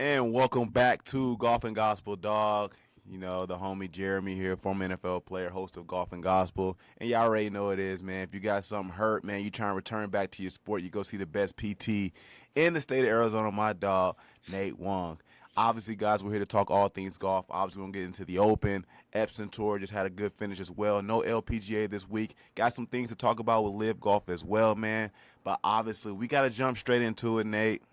And welcome back to Golf and Gospel, dog. You know, the homie Jeremy here, former NFL player, host of Golf and Gospel. And y'all already know it is, man. If you got something hurt, man, you trying to return back to your sport, you go see the best PT in the state of Arizona, my dog, Nate Wong. Obviously, guys, we're here to talk all things golf. Obviously, we're going to get into the Open. Epson Tour just had a good finish as well. No LPGA this week. Got some things to talk about with Live Golf as well, man. But obviously, we got to jump straight into it, Nate.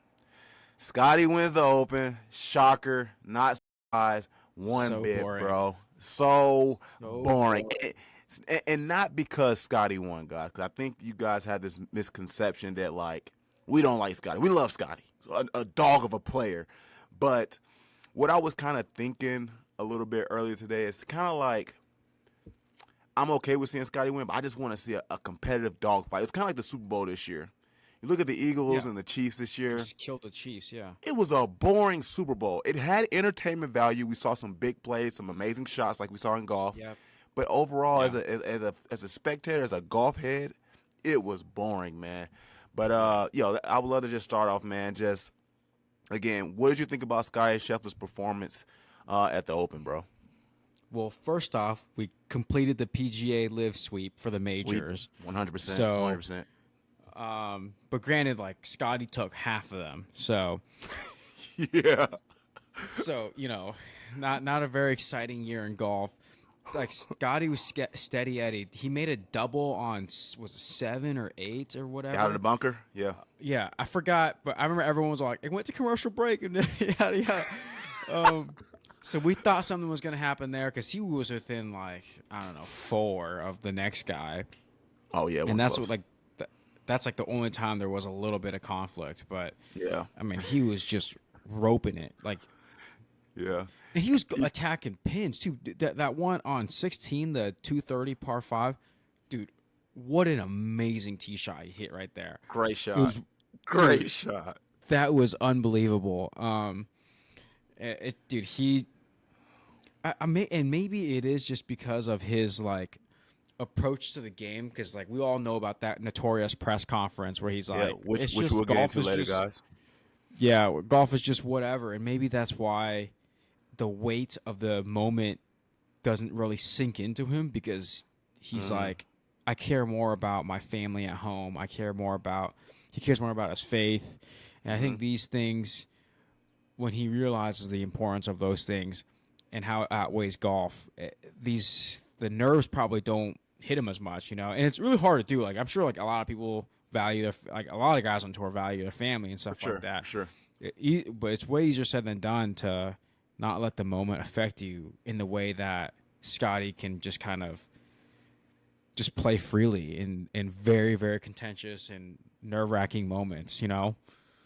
Scottie wins the Open. Shocker. Not surprised. One So bit, boring. bro. So So boring. boring. And not because Scottie won, guys. Because I think you guys have this misconception that, like, we don't like Scottie. We love Scottie. A dog of a player. But what I was kind of thinking a little bit earlier today is kind of like, I'm okay with seeing Scottie win, but I just want to see a competitive dogfight. It's kind of like the Super Bowl this year. You look at the Eagles Yeah. and the Chiefs this year. Just killed the Chiefs, yeah. It was a boring Super Bowl. It had entertainment value. We saw some big plays, some amazing shots like we saw in golf. Yep. But overall, Yeah. as a spectator, as a golf head, it was boring, man. But Yeah. I would love to just start off, man. Just again, what did you think about Scottie Scheffler's performance at the Open, bro? Well, first off, we completed the PGA Live sweep for the We majors. 100%, So, 100%. but granted, like Scotty took half of them. So, Yeah. not a very exciting year in golf. Like Scotty was steady Eddie. He made a double on was it 7 or 8 or Out of the whatever. bunker? Yeah. Yeah, I forgot, but I remember everyone was like, "It went to commercial break," and yada yada. Um, so we thought something was gonna happen there because he was within like I don't know 4 of the next guy, Oh, yeah, and one that's close. that's like the only time there was a little bit of conflict. But Yeah. I mean, he was just roping it like, Yeah. and he was attacking pins too. That one on 16, the 230 par five, dude. What an amazing tee shot he hit right there. Great It shot. was, Great dude. shot. That was unbelievable. Dude, I may, and maybe it is just because of his like approach to the game, because like we all know about that notorious press conference where he's Yeah, like, which it's which we'll just get golf into is later, just guys. yeah, golf is just whatever, and maybe that's why the weight of the moment doesn't really sink into him because he's Mm, like, I care more about my family at home. He cares more about his faith, and I mm-hmm. think these things when he realizes the importance of those things and how it outweighs golf, the nerves probably don't hit him as much, and it's really hard to do. Like I'm sure, like a lot of people value like a lot of guys on tour value their family and For stuff like sure, for that. sure. But it's way easier said than done to not let the moment affect you in the way that Scotty can just kind of just play freely in very very contentious and nerve wracking moments.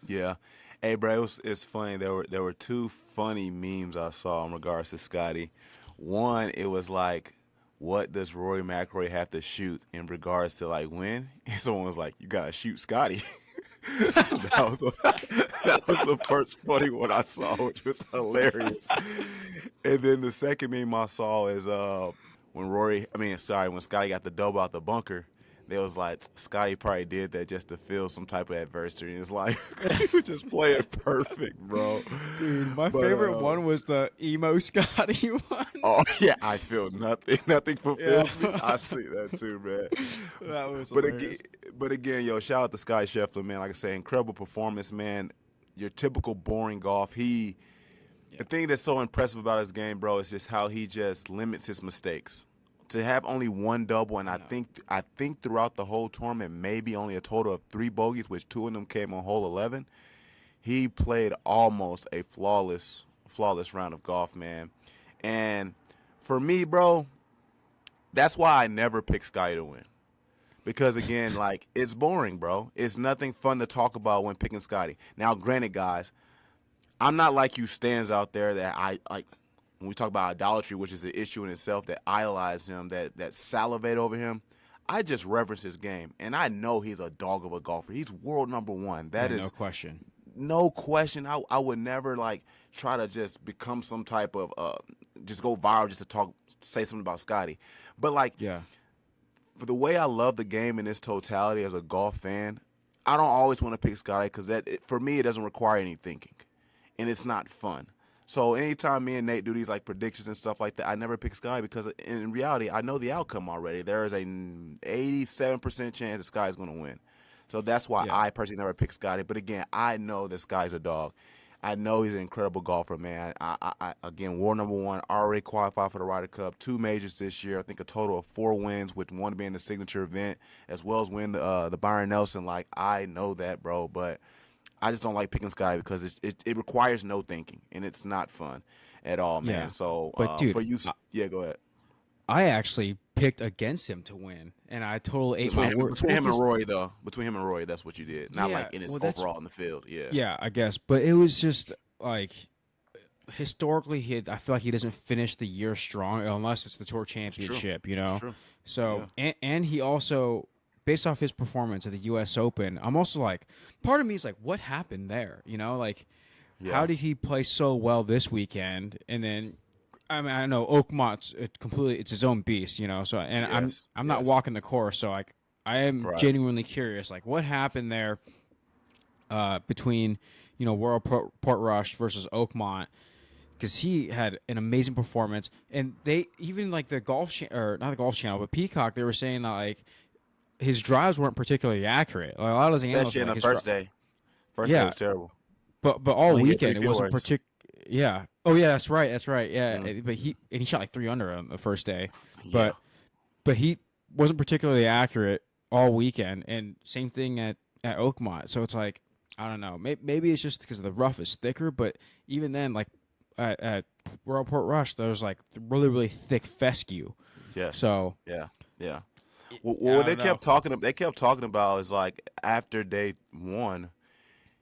Yeah. Hey, bro, it's funny. There were two funny memes I saw in regards to Scotty. One, it was like, what does Rory McIlroy have to shoot in regards to like win? And someone was like, you gotta shoot Scotty. So that was the first funny one I saw, which was hilarious. And then the second meme I saw is when Scotty got the double out the bunker. They was like, Scotty probably did that just to feel some type of adversity in his life. He was just playing perfect, bro. Dude, my But favorite one was the emo Scotty one. oh yeah, I feel nothing. Nothing Yeah, fulfills me. I see that too, man. that was But again, hilarious. but again, yo, shout out to Scottie Scheffler, man. Like I say, incredible performance, man. Your typical boring golf. The Yeah, thing that's so impressive about his game, bro, is just how he just limits his mistakes. To have only one double, and I I know. think I think throughout the whole tournament, maybe only a total of 3 bogeys, which two of them came on hole 11. He played almost a flawless round of golf, man. And for me, bro, that's why I never pick Sky to win. Because again, like it's boring, bro. It's nothing fun to talk about when picking Scotty. Now, granted, guys, I'm not like you stands out there that I like when we talk about idolatry, which is an issue in itself, that idolize him, that salivate over him. I just reverence his game, and I know he's a dog of a golfer. He's world number one. Yeah, That no is question. no question. I would never like try to just become some type of just go viral just to say something about Scotty. But like Yeah, for the way I love the game in its totality as a golf fan, I don't always want to pick Scotty because for me it doesn't require any thinking. and it's not fun. So anytime me and Nate do these like predictions and stuff like that, I never pick Sky because in reality, I know the outcome already. There is a 87% chance that Sky's going to win. So that's why Yeah. I personally never pick Scotty. But again, I know that Sky's a dog. I know he's an incredible golfer, man. Again, war number one, already qualified for the Ryder Cup, 2 majors this year. I think a total of 4 wins, with one being the signature event, as well as win the Byron Nelson. Like, I know that, bro. But I just don't like picking Sky because it requires no thinking, and it's not fun at all, man. Yeah. So But dude, for you, yeah, go ahead. I actually picked against him to win, and I totally ate my words. Between him and Rory, though, between him and Rory, that's what you did. Not Yeah, like in his well, that's overall in the field. Yeah, yeah, I guess, but it was just like historically, I feel like he doesn't finish the year strong unless it's the Tour it's true. Championship, you It's know. true. So, Yeah, and he also, based off his performance at the U.S. Open, I'm also like, part of me is like, what happened there? You know, like, how yeah, did he play so well this weekend? And then, I mean, I know Oakmont's it's his own beast, you know. So, and yes, I'm not yes. walking the course, so like, I am Right. genuinely curious, like, what happened there between, you know, Portrush versus Oakmont, because he had an amazing performance, and they even like the or not the Golf Channel, but Peacock, they were saying that like his drives weren't particularly accurate. Like, a lot of the analysts Especially were in like the his first day. First day yeah, was terrible. but all Only hit weekend three it wasn't fairways. particular. Yeah. Oh yeah, that's right. That's right. Yeah. Mm, But he shot like 3 under on the first day, yeah. but he wasn't particularly accurate all weekend, and same thing at Oakmont. So it's like, I don't know. Maybe it's just because the rough is thicker, but even then, like at Royal Port Rush, there was like really thick fescue. Yes. So Yeah. Yeah. I What don't know. they kept talking about is like after day one,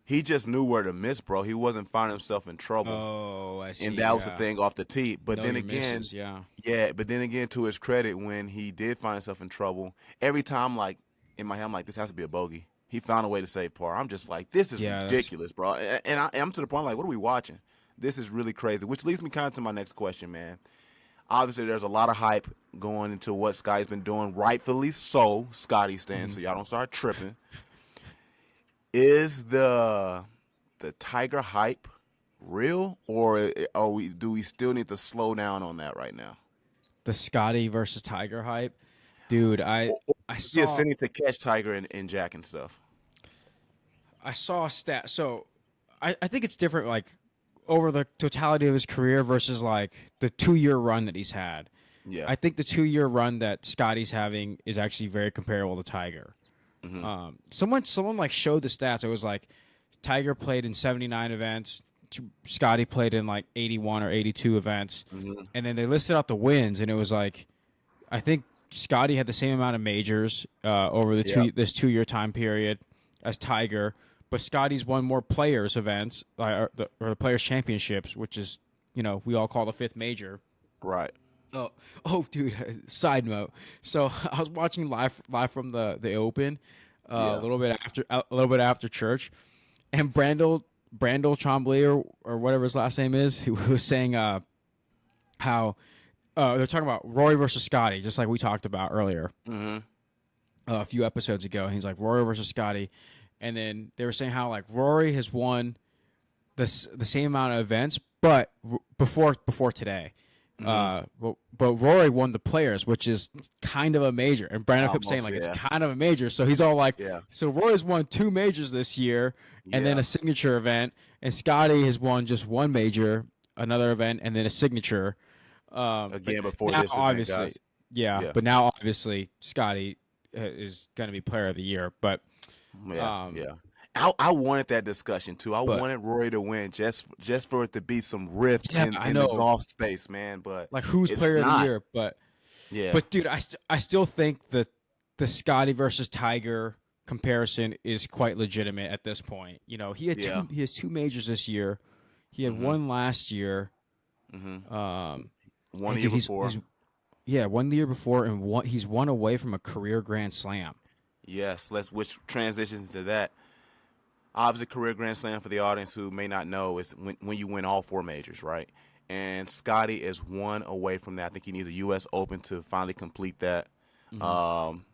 he just knew where to miss, bro. He wasn't finding himself in trouble. Oh, I And see. that was the Yeah, thing off the tee. But know then your again, misses. Yeah, yeah, but then again, to his credit, when he did find himself in trouble, every time, like in my head, I'm like, this has to be a bogey. He found a way to save par. I'm just like, this is yeah. That's ridiculous, bro. And I'm to the point like, what are we watching? This is really crazy. Which leads me kind of to my next question, man. Obviously, there's a lot of hype going into what Scotty's been doing, rightfully so. Scotty stands, mhm. so y'all don't start tripping. Is the Tiger hype real, or do we still need to slow down on that right now? The Scotty versus Tiger hype, dude. Or I is he saw ascending to catch Tiger and Jack and stuff? I saw a stat. So I think it's different, like over the totality of his career versus like the 2 year run that he's had. Yeah. I think the 2 year run that Scotty's having is actually very comparable to Tiger. Hmm. Someone like showed the stats. It was like Tiger played in 79 events. Scotty played in like 81 or 82 events, Hmm. and then they listed out the wins, and it was like I think Scotty had the same amount of majors over the Yeah. this 2 year time period as Tiger, but Scotty's won more players events or the players championships, which is, you know, we all call the fifth major. Right. Oh, oh, dude. Side note. So I was watching live from the Open, Yeah. a little bit after church, and Brandel Chambly or whatever his last name is, who was saying how they're talking about Rory versus Scotty, just like we talked about earlier Hmm. a few episodes ago, and he's like Rory versus Scotty, and then they were saying how like Rory has won the same amount of events, but before today. Hmm. But Rory won the players, which is kind of a major, and Brandon kept saying Almost. like it's Yeah. kind of a major. So he's all like, Yeah. so Rory's won 2 majors this year, and then Yeah. a signature event, and Scotty has won just one major, another event, and then a signature. But Again, before now this event, obviously, guys. yeah, Yeah. but now obviously Scotty is going to be player of the year. Yeah. Um, Yeah. I wanted that discussion too. I but wanted Rory to win just for it to be some rift yeah, I in the know golf space, man. But like who's it's player of the not. year, but. Yeah. But dude, I still think that the Scotty versus Tiger comparison is quite legitimate at this point. You know, Yeah. he has 2 majors this year. He had Hmm. one last year. Hmm. Um, One and year dude, before. he's yeah, one the year before, and he's one away from a career Grand Slam. Yes. Let's which transitions to that. Obviously, career Grand Slam for the audience who may not know is when you win all 4 majors, right? And Scotty is one away from that. I think he needs a U.S. Open to finally complete that. Hmm. Um,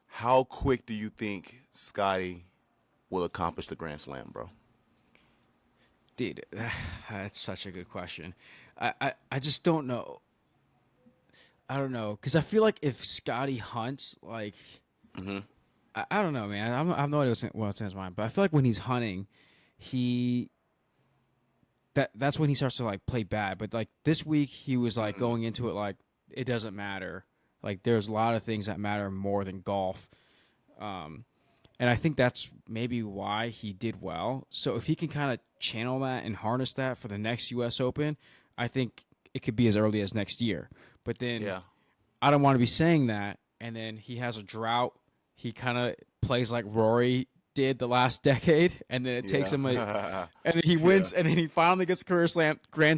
how quick do you think Scotty will accomplish the Grand Slam, bro? Dude, that's such a good question. I just don't know. I don't know because I feel like if Scotty hunts, like Hmm. I don't know, man. I have no idea what's in his mind, but I feel like when he's hunting, he that's when he starts to like play bad. But like this week, he was like Hmm. going into it like it doesn't matter. Like there's a lot of things that matter more than golf. Um, and I think that's maybe why he did well. So if he can kind of channel that and harness that for the next U.S. Open, I think it could be as early as next year. But then Yeah. I don't want to be saying that, and then he has a drought. He kind of plays like Rory did the last decade, and then it takes him a, Yeah. and then he Yeah. wins, and then he finally gets Grand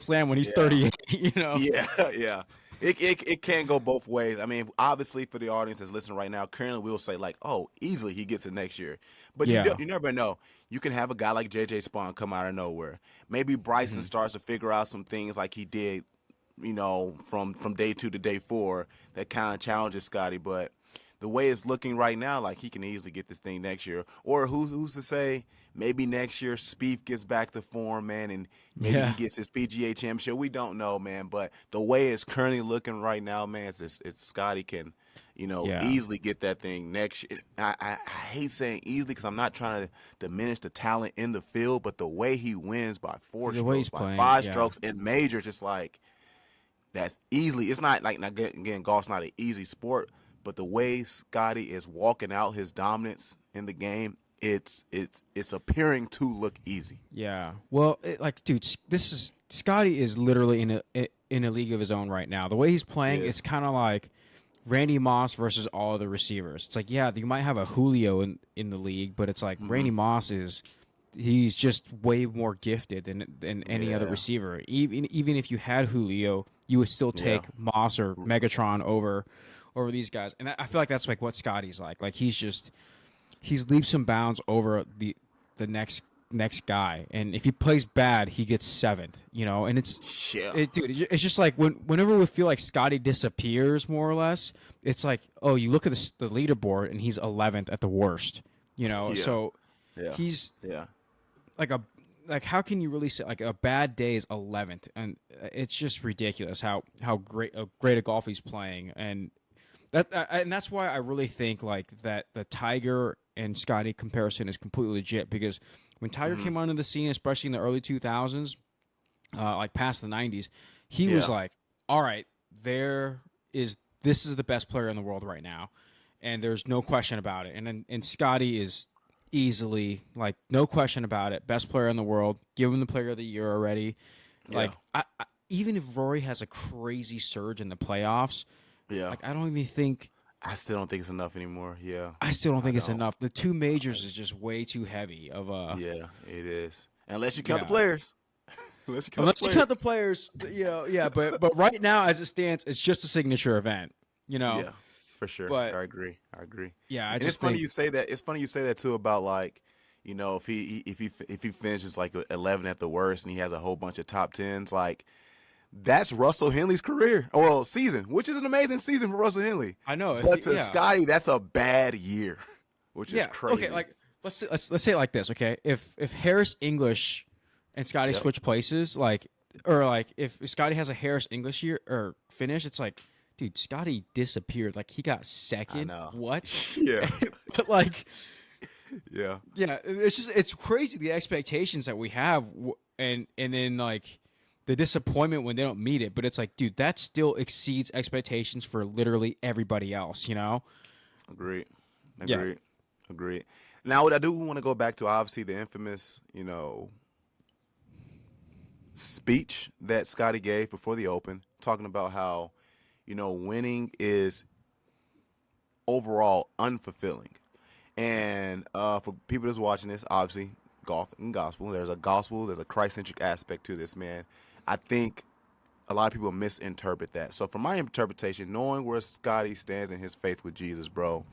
Slam when he's Yeah. 38. You know? Yeah. Yeah. It can go both ways. I mean, obviously for the audience that's listening right now, currently we'll say like, oh, easily he gets it next year. But Yeah. you never know. You can have a guy like JJ Spawn come out of nowhere. Maybe Bryson Hmm. starts to figure out some things like he did, from day 2 to day 4 that kind of challenges Scotty. But the way it's looking right now, like he can easily get this thing next year. Or who's to say maybe next year Spieth gets back to form, man, and maybe he Yeah. gets his PGA championship. We don't know, man. But the way it's currently looking right now, man, it's Scotty can, Yeah. easily get that thing next year. I hate saying easily because I'm not trying to diminish the talent in the field, but the way he wins by four The way strokes, he's by playing, five yeah. strokes in majors, just like that's easily. It's not like, now, again, golf's not an easy sport, but the way Scotty is walking out his dominance in the game, it's appearing to look easy. Yeah. Well, like, dude, this is Scotty is literally in a league of his own right now. The way he's playing, Yeah. it's kind of like Randy Moss versus all the receivers. It's like, yeah, you might have a Julio in the league, but it's like Hmm. Randy Moss is he's just way more gifted than any other Yeah. receiver. Even if you had Julio, you would still Yeah. take Moss or Megatron over these guys. And I feel like that's like what Scotty's like. Like he's leaps and bounds over the next guy, and if he plays bad, he gets seventh. You know, and Yeah. dude, it's just like whenever we feel like Scotty disappears, more or less, it's like, oh, you look at the leaderboard, and he's 11th at the worst. You know, Yeah. so Yeah. he's Yeah. like a like how can you really say like a bad day is 11th, and it's just ridiculous how great a golf he's playing, and that's why I really think like that the Tiger and Scotty comparison is completely legit because when Tiger Hmm. came onto the scene, especially in the early 2000s, like past the 90s, he was Yeah. like, all right, this is the best player in the world right now, and there's no question about it. And Scotty is easily like no question about it, best player in the world. Give him the Player of the Year already. Yeah. Like even if Rory has a crazy surge in the playoffs, Yeah. like I don't even think I still don't think it's enough anymore. Yeah. I still don't I think it's don't. enough. The two majors is just way too heavy of a Yeah, it is. Unless you count the yeah. players. Unless you count the Unless you players. count the players, yeah. But right now, as it stands, it's just a signature event, you know. Yeah, for sure. But I agree. I agree. yeah, I And it's just funny think you say that. It's funny you say that too about like, if he finishes like 11 at the worst and he has a whole bunch of top tens, like that's Russell Henley's career or season, which is an amazing season for Russell Henley. I know if But to yeah, Scotty, that's a bad year, which is yeah, okay. crazy. Like let's say it like this, okay? If Harris English and Scotty Yep. switch places, like or like if Scotty has a Harris English year or finish, it's like, dude, Scotty disappeared. Like he got I second. know. What? Yeah. But like Yeah. yeah, it's crazy the expectations that we have, and then like the disappointment when they don't meet it. But it's like, dude, that still exceeds expectations for literally everybody else. You know? Agreed. Yeah. Agreed. Agreed. Now, what I do want to go back to, obviously, the infamous, speech that Scotty gave before the Open, talking about how, winning is overall unfulfilling. And for people that's watching this, obviously, golf and gospel, there's a Christ-centric aspect to this, man. I think a lot of people misinterpret that. So, from my interpretation, knowing where Scotty stands in his faith with Jesus, bro,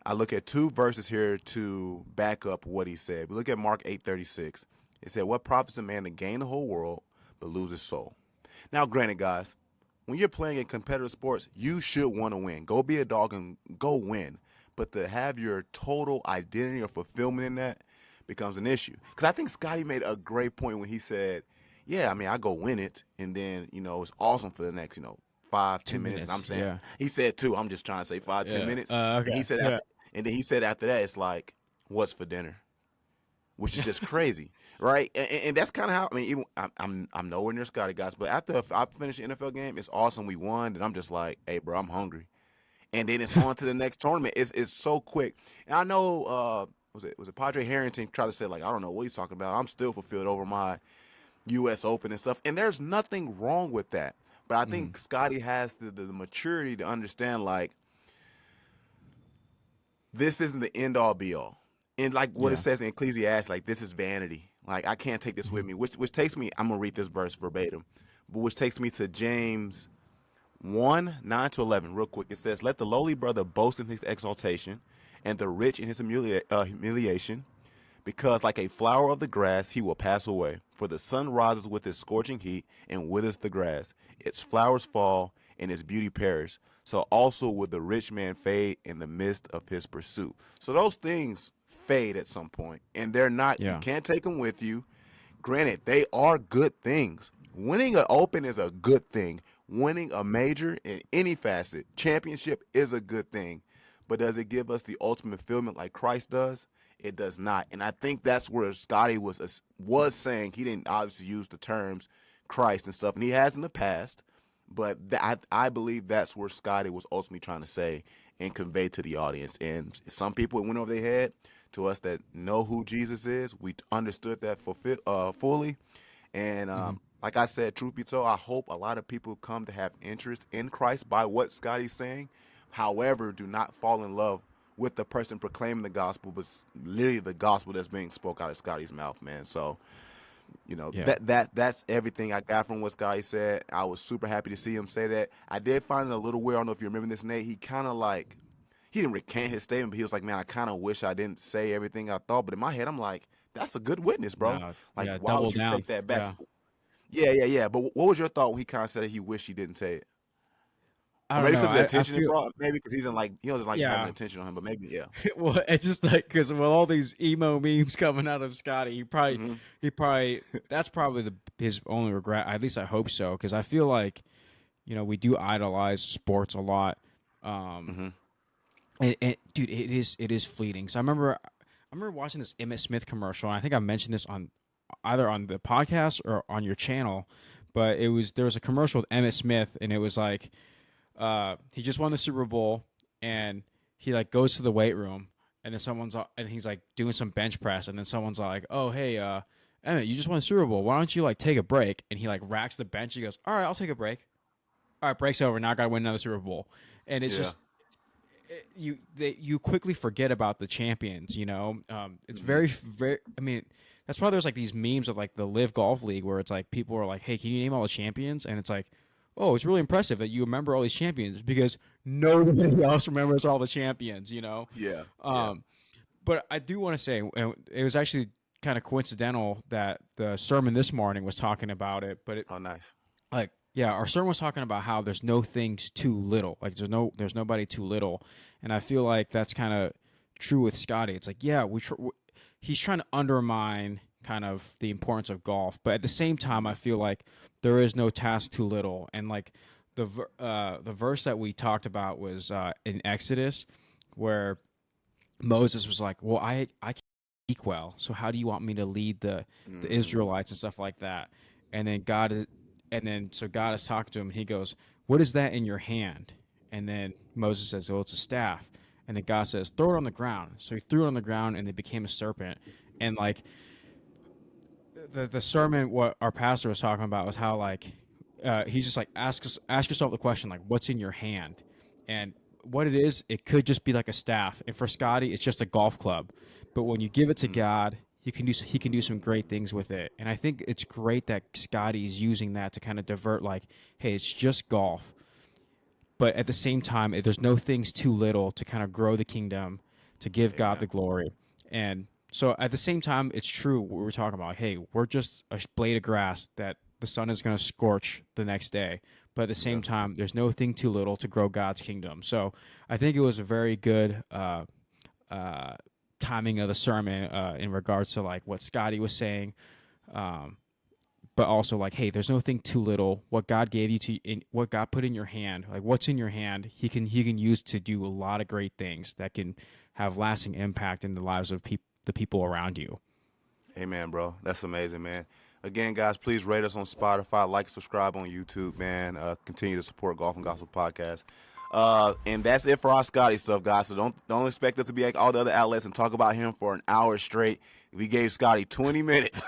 I look at two verses here to back up what he said. We look at Mark 8:36. It said, "What profits a man to gain the whole world but lose his soul?" Now, granted, guys, when you're playing in competitive sports, you should want to win. Go be a dog and go win. But to have your total identity or fulfillment in that, becomes an issue. Because I think Scottie made a great point when he said, "Yeah, I mean, I go win it, and then it's awesome for the next 5, 10 minutes." And 2 minutes. I'm saying Yeah. he said 2. I'm just trying to say 5, 10 Yeah. minutes. And he Okay. said Yeah. after, and then he said after that, it's like, "What's for dinner?" Which is just crazy, right? And that's kind of how I mean. Even I'm nowhere near Scottie, guys, but after I finish the NFL game, it's awesome. We won, and I'm just like, "Hey, bro, I'm hungry." And then it's on to the next tournament. It's so quick. And I know was it Padre Harrington tried to say like I don't know what he's talking about. I'm still fulfilled over my U.S. Open and stuff, and there's nothing wrong with that. But I Mhm. think Scotty has the maturity to understand like this isn't the end all be all. And like what it Yeah. says in Ecclesiastes, like this is vanity. Like I can't take this with Mhm. me. Which takes me. I'm gonna read this verse verbatim, but which takes me to James 1:9-11, real quick. It says, "Let the lowly brother boast in his exaltation, and the rich in his humiliation, because like a flower of the grass he will pass away. For the sun rises with its scorching heat and withers the grass. Its flowers fall, and its beauty perish. So also will the rich man fade in the midst of his pursuit." So those things fade at some point, and they're not. You Yeah. can't take them with you. Granted, they are good things. Winning an Open is a good thing. Winning a major in any facet, championship is a good thing. But does it give us the ultimate fulfillment like Christ does? It does not. And I think that's where Scotty was saying. He didn't obviously use the terms Christ and stuff, and he has in the past. But I believe that's where Scotty was ultimately trying to say and convey to the audience. And some people it went over their head. To us that know who Jesus is, we understood that fully. And Mhm. like I said, truth be told, I hope a lot of people come to have interest in Christ by what Scotty's saying. However, do not fall in love with the person proclaiming the gospel, but literally the gospel that's being spoke out of Scotty's mouth, man. So, Yeah. that's everything I got from what Scotty said. I was super happy to see him say that. I did find it a little weird. I don't know if you remember this, Nate. He kind of like he didn't recant his statement, but he was like, "Man, I kind of wish I didn't say everything I thought." But in my head, I'm like, "That's a good witness, bro. No. Like, Yeah. why Double would you down. take that back?" Yeah. Yeah, yeah, yeah. But what was your thought when he kind of said that he wished he didn't say it? I Or don't maybe know. because of the I attention it feel. brought. Maybe because he doesn't like having Yeah. attention on him. But maybe, yeah. Well, it's just like because with all these emo memes coming out of Scotty, Hmm. he probably that's probably his only regret. At least I hope so, because I feel like we do idolize sports a lot. Um, Hmm. and dude, it is fleeting. So I remember watching this Emmett Smith commercial, and I think I mentioned this on either on the podcast or on your channel, but there was a commercial with Emmett Smith, and it was like he just won the Super Bowl, and he like goes to the weight room, and then and he's like doing some bench press, and then someone's like, "Oh, hey, Emmett, you just won the Super Bowl. Why don't you like take a break?" And he like racks the bench. He goes, "All right, I'll take a break. All right, break's over. Now I got to win another Super Bowl." And it's Yeah. just you quickly forget about the champions. It's Hmm. very. I mean, that's why there's like these memes of like the Live Golf League where it's like people are like, "Hey, can you name all the champions?" And it's like, "Oh, it's really impressive that you remember all these champions because nobody else remembers all the champions." Yeah. Yeah. Um, but I do want to say it was actually kind of coincidental that the sermon this morning was talking about it, but Oh, nice. like yeah, our sermon was talking about how there's no things too little. Like there's nobody too little, and I feel like that's kind of true with Scotty. It's like yeah, he's trying to undermine kind of the importance of golf, but at the same time, I feel like there is no task too little. And like the verse that we talked about was in Exodus, where Moses was like, "Well, I can't speak well, so how do you want me to lead the Hmm. Israelites and stuff like that?" And then God is talking to him, and he goes, "What is that in your hand?" And then Moses says, "Oh, it's a staff." And then God says, "Throw it on the ground." So he threw it on the ground, and it became a serpent. And like the sermon, what our pastor was talking about was how like he's just like ask yourself the question like, what's in your hand? And what it is, it could just be like a staff. And for Scotty, it's just a golf club. But when you give it to Hmm. God, he can do some great things with it. And I think it's great that Scotty's using that to kind of divert like, hey, it's just golf. But at the same time, there's no things too little to kind of grow the kingdom, to give God Amen. the glory. And so at the same time, it's true what we're talking about. Hey, we're just a blade of grass that the sun is going to scorch the next day. But at the Yeah. same time, there's no thing too little to grow God's kingdom. So I think it was a very good uh, timing of the sermon in regards to like what Scottie was saying, but also like, hey, there's no thing too little. What God gave you what God put in your hand, like what's in your hand, He can use to do a lot of great things that can have lasting impact in the lives of the people around you. Amen, bro. That's amazing, man. Again, guys, please rate us on Spotify, like, subscribe on YouTube, man. Continue to support Golf and Gospel Podcast. And that's it for our Scotty stuff, guys. So don't expect us to be like all the other outlets and talk about him for an hour straight. We gave Scotty 20 minutes,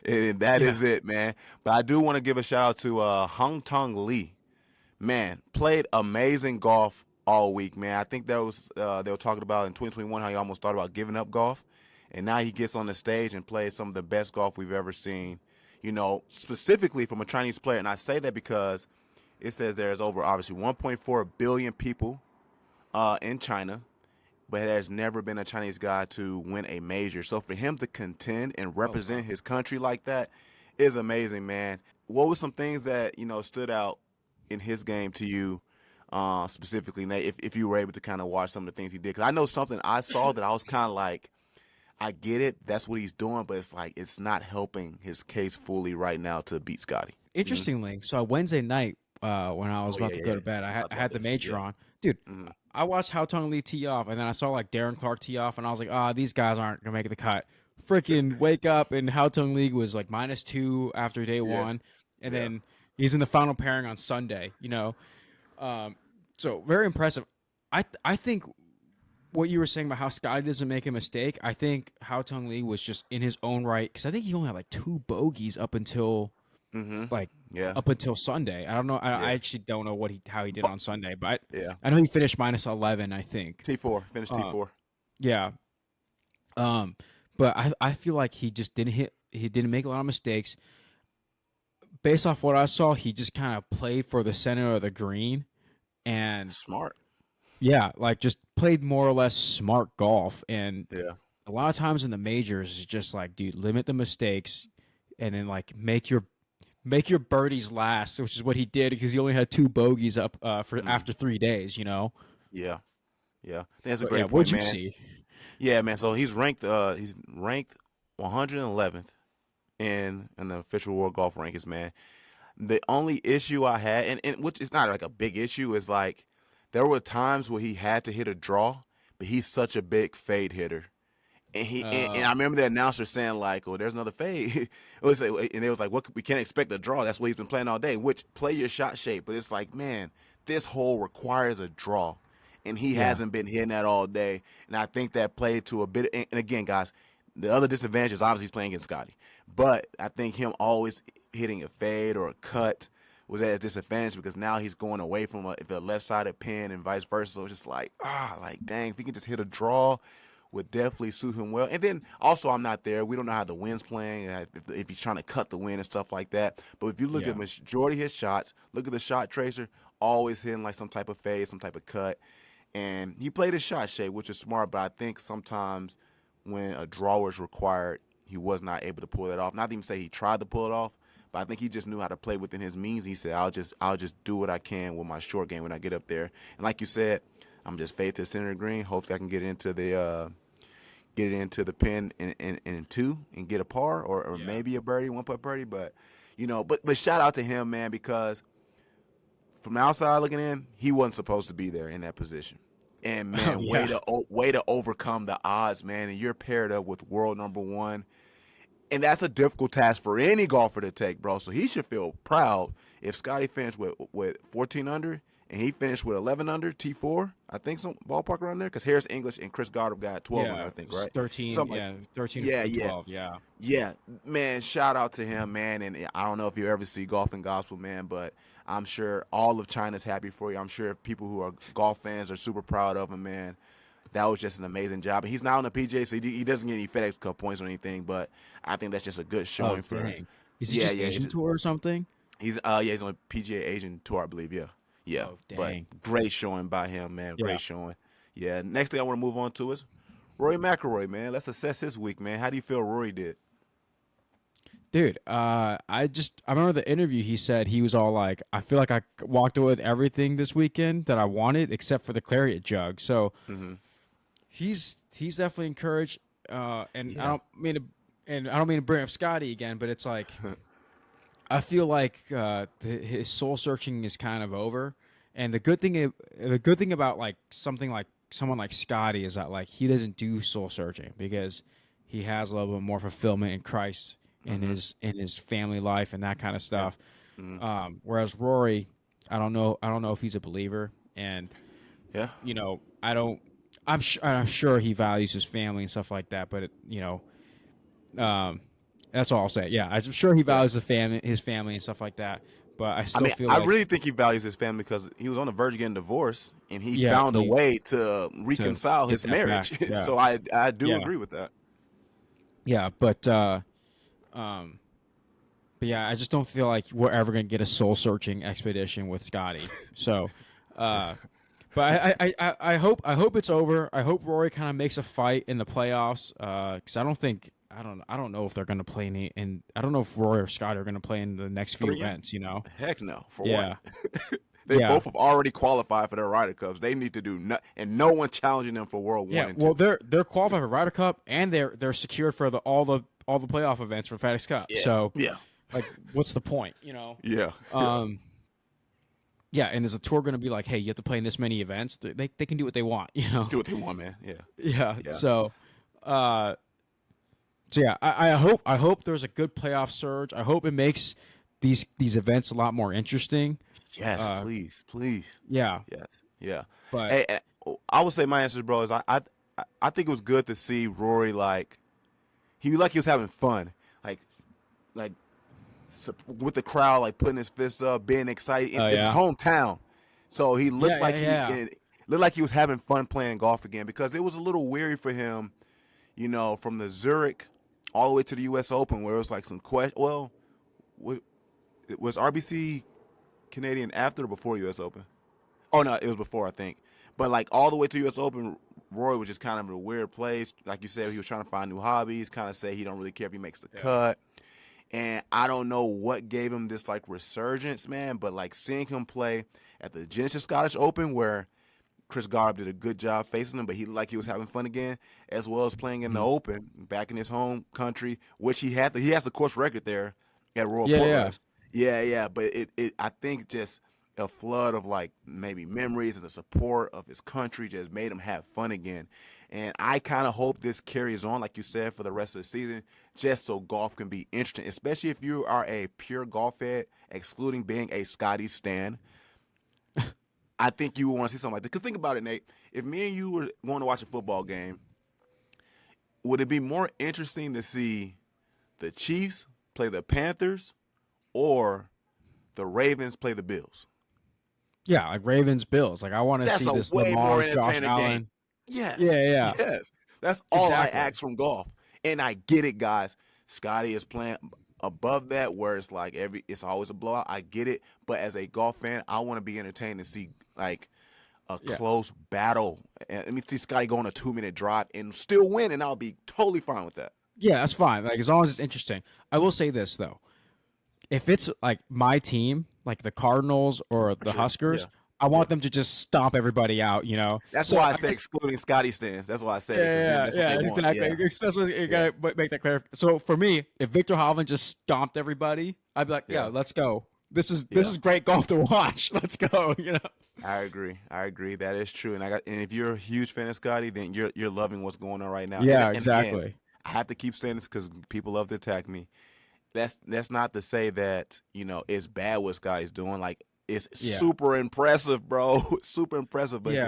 and that is it, man. But I do want to give a shout out to Haotong Li. Man, played amazing golf all week, man. I think that was they were talking about in 2021 how he almost thought about giving up golf, and now he gets on the stage and plays some of the best golf we've ever seen. You know, specifically from a Chinese player, and I say that because it says there's over obviously 1.4 billion people in China, but there's never been a Chinese guy to win a major. So for him to contend and represent his country like that is amazing, man. What were some things that, you know, stood out in his game to you specifically, Nate, if you were able to kind of watch some of the things he did? Because I know something I saw that I was kind of like, I get it, that's what he's doing, but it's like it's not helping his case fully right now to beat Scottie. Interestingly, so Wednesday night when I was about to go to bed, I had the major on. Dude, I watched Haotong Li tee off, and then I saw like Darren Clark tee off, and I was like, these guys aren't gonna make the cut. Freaking wake up, and Haotong Li was like -2 after day one, and then he's in the final pairing on Sunday. You know, so very impressive. I think what you were saying about how Scottie doesn't make a mistake, I think Haotong Li was just in his own right, because I think he only had like 2 bogeys up until up until Sunday. I don't know. I actually don't know how he did on Sunday, but I know he finished -11. I think T4 finished T4. Yeah. But I feel like he just didn't make a lot of mistakes. Based off what I saw, he just kind of played for the center of the green and smart. Yeah, like just played more or less smart golf. And a lot of times in the majors, it's just like, dude, limit the mistakes and then like make your birdies last, which is what he did because he only had 2 bogeys up for after 3 days, you know? Yeah. That's a great point, what'd you man. see? Yeah, man. So he's ranked 111th in the official world golf rankings, man. The only issue I had, and which is not like a big issue, is like there were times where he had to hit a draw, but he's such a big fade hitter. And and I remember the announcer saying like, "Oh, there's another fade." And it was like, "What? We can't expect a draw. That's what he's been playing all day." Which play your shot shape, but it's like, man, this hole requires a draw, and he hasn't been hitting that all day. And I think that played to a bit. And again, guys, the other disadvantage is obviously he's playing against Scottie, but I think him always hitting a fade or a cut was at his disadvantage because now he's going away from a left-sided pin and vice versa. So it's just like, dang, if he can just hit a draw, would definitely suit him well. And then also, I'm not there. We don't know how the wind's playing, if he's trying to cut the wind and stuff like that. But if you look at majority of his shots, look at the shot tracer, always hitting like some type of fade, some type of cut. And he played his shot shape, which is smart. But I think sometimes when a draw is required, he was not able to pull that off. Not even say he tried to pull it off, but I think he just knew how to play within his means. He said, I'll just do what I can with my short game when I get up there. And like you said, I'm just fade to the center of the green. Hopefully I can get into the pin in 2 and get a par or maybe a birdie, 1-putt birdie. But but shout out to him, man, because from the outside looking in, he wasn't supposed to be there in that position. And man, way to overcome the odds, man. And you're paired up with world number 1. And that's a difficult task for any golfer to take, bro. So he should feel proud if Scottie finished with 14 under and he finished with 11 under, T4, I think some ballpark around there, because Harris English and Chris Goddard got 12 under, I think, right? 13, Something 13 12, Yeah, man, shout out to him, man. And I don't know if you ever see Golf and Gospel, man, but I'm sure all of China's happy for you. I'm sure people who are golf fans are super proud of him, man. That was just an amazing job. And he's not on the PGA, so he doesn't get any FedEx Cup points or anything, but I think that's just a good showing for him. Is he just Asian Tour or something? He's he's on a PGA Asian Tour, I believe, Yeah, oh, but great showing by him, man. Great showing. Yeah, next thing I want to move on to is Rory McIlroy, man. Let's assess his week, man. How do you feel Rory did? Dude, I remember the interview. He said he was all like, I feel like I walked away with everything this weekend that I wanted except for the Clariot jug. So he's definitely encouraged. And Yeah. I don't mean to bring up Scotty again, but it's like I feel like his soul searching is kind of over. And the good thing about like something like someone like Scotty is that like he doesn't do soul searching because he has a little bit more fulfillment in Christ Mm-hmm. in his family life and that kind of Yeah. stuff. Mm-hmm. Whereas Rory, I don't know if he's a believer, and Yeah. you know, I don't. I'm sure he values his family and stuff like that, but um, that's all I'll say. Yeah, I'm sure he Yeah. values his family and stuff like that. But I I still mean, feel I like really think he values his family because he was on the verge of getting divorced, and he yeah, found a he way to to reconcile get his that back. marriage. Yeah, So I do yeah, agree with that. yeah. Um, but yeah, I just don't feel like we're ever gonna get a soul searching expedition with Scotty. So, uh, but I hope it's over. I hope Rory kind of makes a fight in the playoffs. Because I don't know if they're gonna play any, and I don't know if Rory or Scotty are gonna play in the next few 3 years? events. You know? Heck no. For what? Yeah, They yeah. both have already qualified for their Ryder Cups. They need to do and no one challenging them for World Yeah, One and well, Two. they're qualified for Ryder Cup, and they're secured for all the playoff events for FedEx Cup. Yeah, So, yeah, like, what's the point? You know? yeah, yeah. Um, yeah, and is the tour going to be like, hey, you have to play in this many events? They can do what they want, you know? Do what they want, man. Yeah, Yeah. yeah. Uh, so yeah, I hope there's a good playoff surge. I hope it makes these events a lot more interesting. Yes, Uh, please, please. yeah, Yes, yeah. but Hey, I would say my answer, bro, is I think it was good to see Rory like he was having fun, like like with the crowd, like putting his fists up, being excited. oh It's his yeah, hometown, so he yeah, looked yeah, like yeah. looked like he was having fun playing golf again because it was a little weary for him, from the Zurich all the way to the U.S. Open, where it was like some question. Well, was RBC Canadian after or before U.S. Open? Oh no, it was before, I think. But like all the way to U.S. Open, Roy was just kind of in a weird place. Like you said, he was trying to find new hobbies. Kind of say he don't really care if he makes the Yeah. cut. And I don't know what gave him this like resurgence, man. But like seeing him play at the Genesis Scottish Open, where Chris Garb did a good job facing him, but he was having fun again, as well as playing in the Mhm. Open back in his home country, which he has the course record there at Royal Yeah, yeah. Portrush. Yeah, yeah, but it I think just a flood of like maybe memories and the support of his country just made him have fun again. And I kind of hope this carries on, like you said, for the rest of the season, just so golf can be interesting, especially if you are a pure golf fan, excluding being a Scotty stan. I think you would want to see something like this. Because think about it, Nate. If me and you were going to watch a football game, would it be more interesting to see the Chiefs play the Panthers or the Ravens play the Bills? Yeah, like Ravens Bills. Like I want to That's see a this way more Lamar Josh entertaining game. Allen. Yeah, Yes, yeah. yes. That's all I Exactly. ask from golf. And I get it, guys. Scotty is playing above that where it's like it's always a blowout. I get it. But as a golf fan, I want to be entertained and see like a Yeah. close battle. And let me see Scotty go on a 2 minute drive and still win, and I'll be totally fine with that. Yeah, that's fine. Like as long as it's interesting. I will say this though. If it's like my team, like the Cardinals or For the sure. Yeah. Huskers, I Yeah. want them to just stomp everybody out, you know? That's So why I I say guess excluding Scotty stands. That's why I said it, because then yeah, that's what yeah, they want. exactly. Yeah. That's what you Yeah. gotta make that clear. So for me, if Victor Hovland just stomped everybody, I'd be like, yeah, Yeah. let's go. This Yeah. is great golf to watch. Let's go. You know? I agree. I agree. That is true. And if you're a huge fan of Scotty, then you're loving what's going on right now. And Yeah, and again, exactly. I have to keep saying this because people love to attack me. That's not to say that it's bad what Scotty's doing. Like it's Yeah, super impressive, bro. Super impressive. But yeah.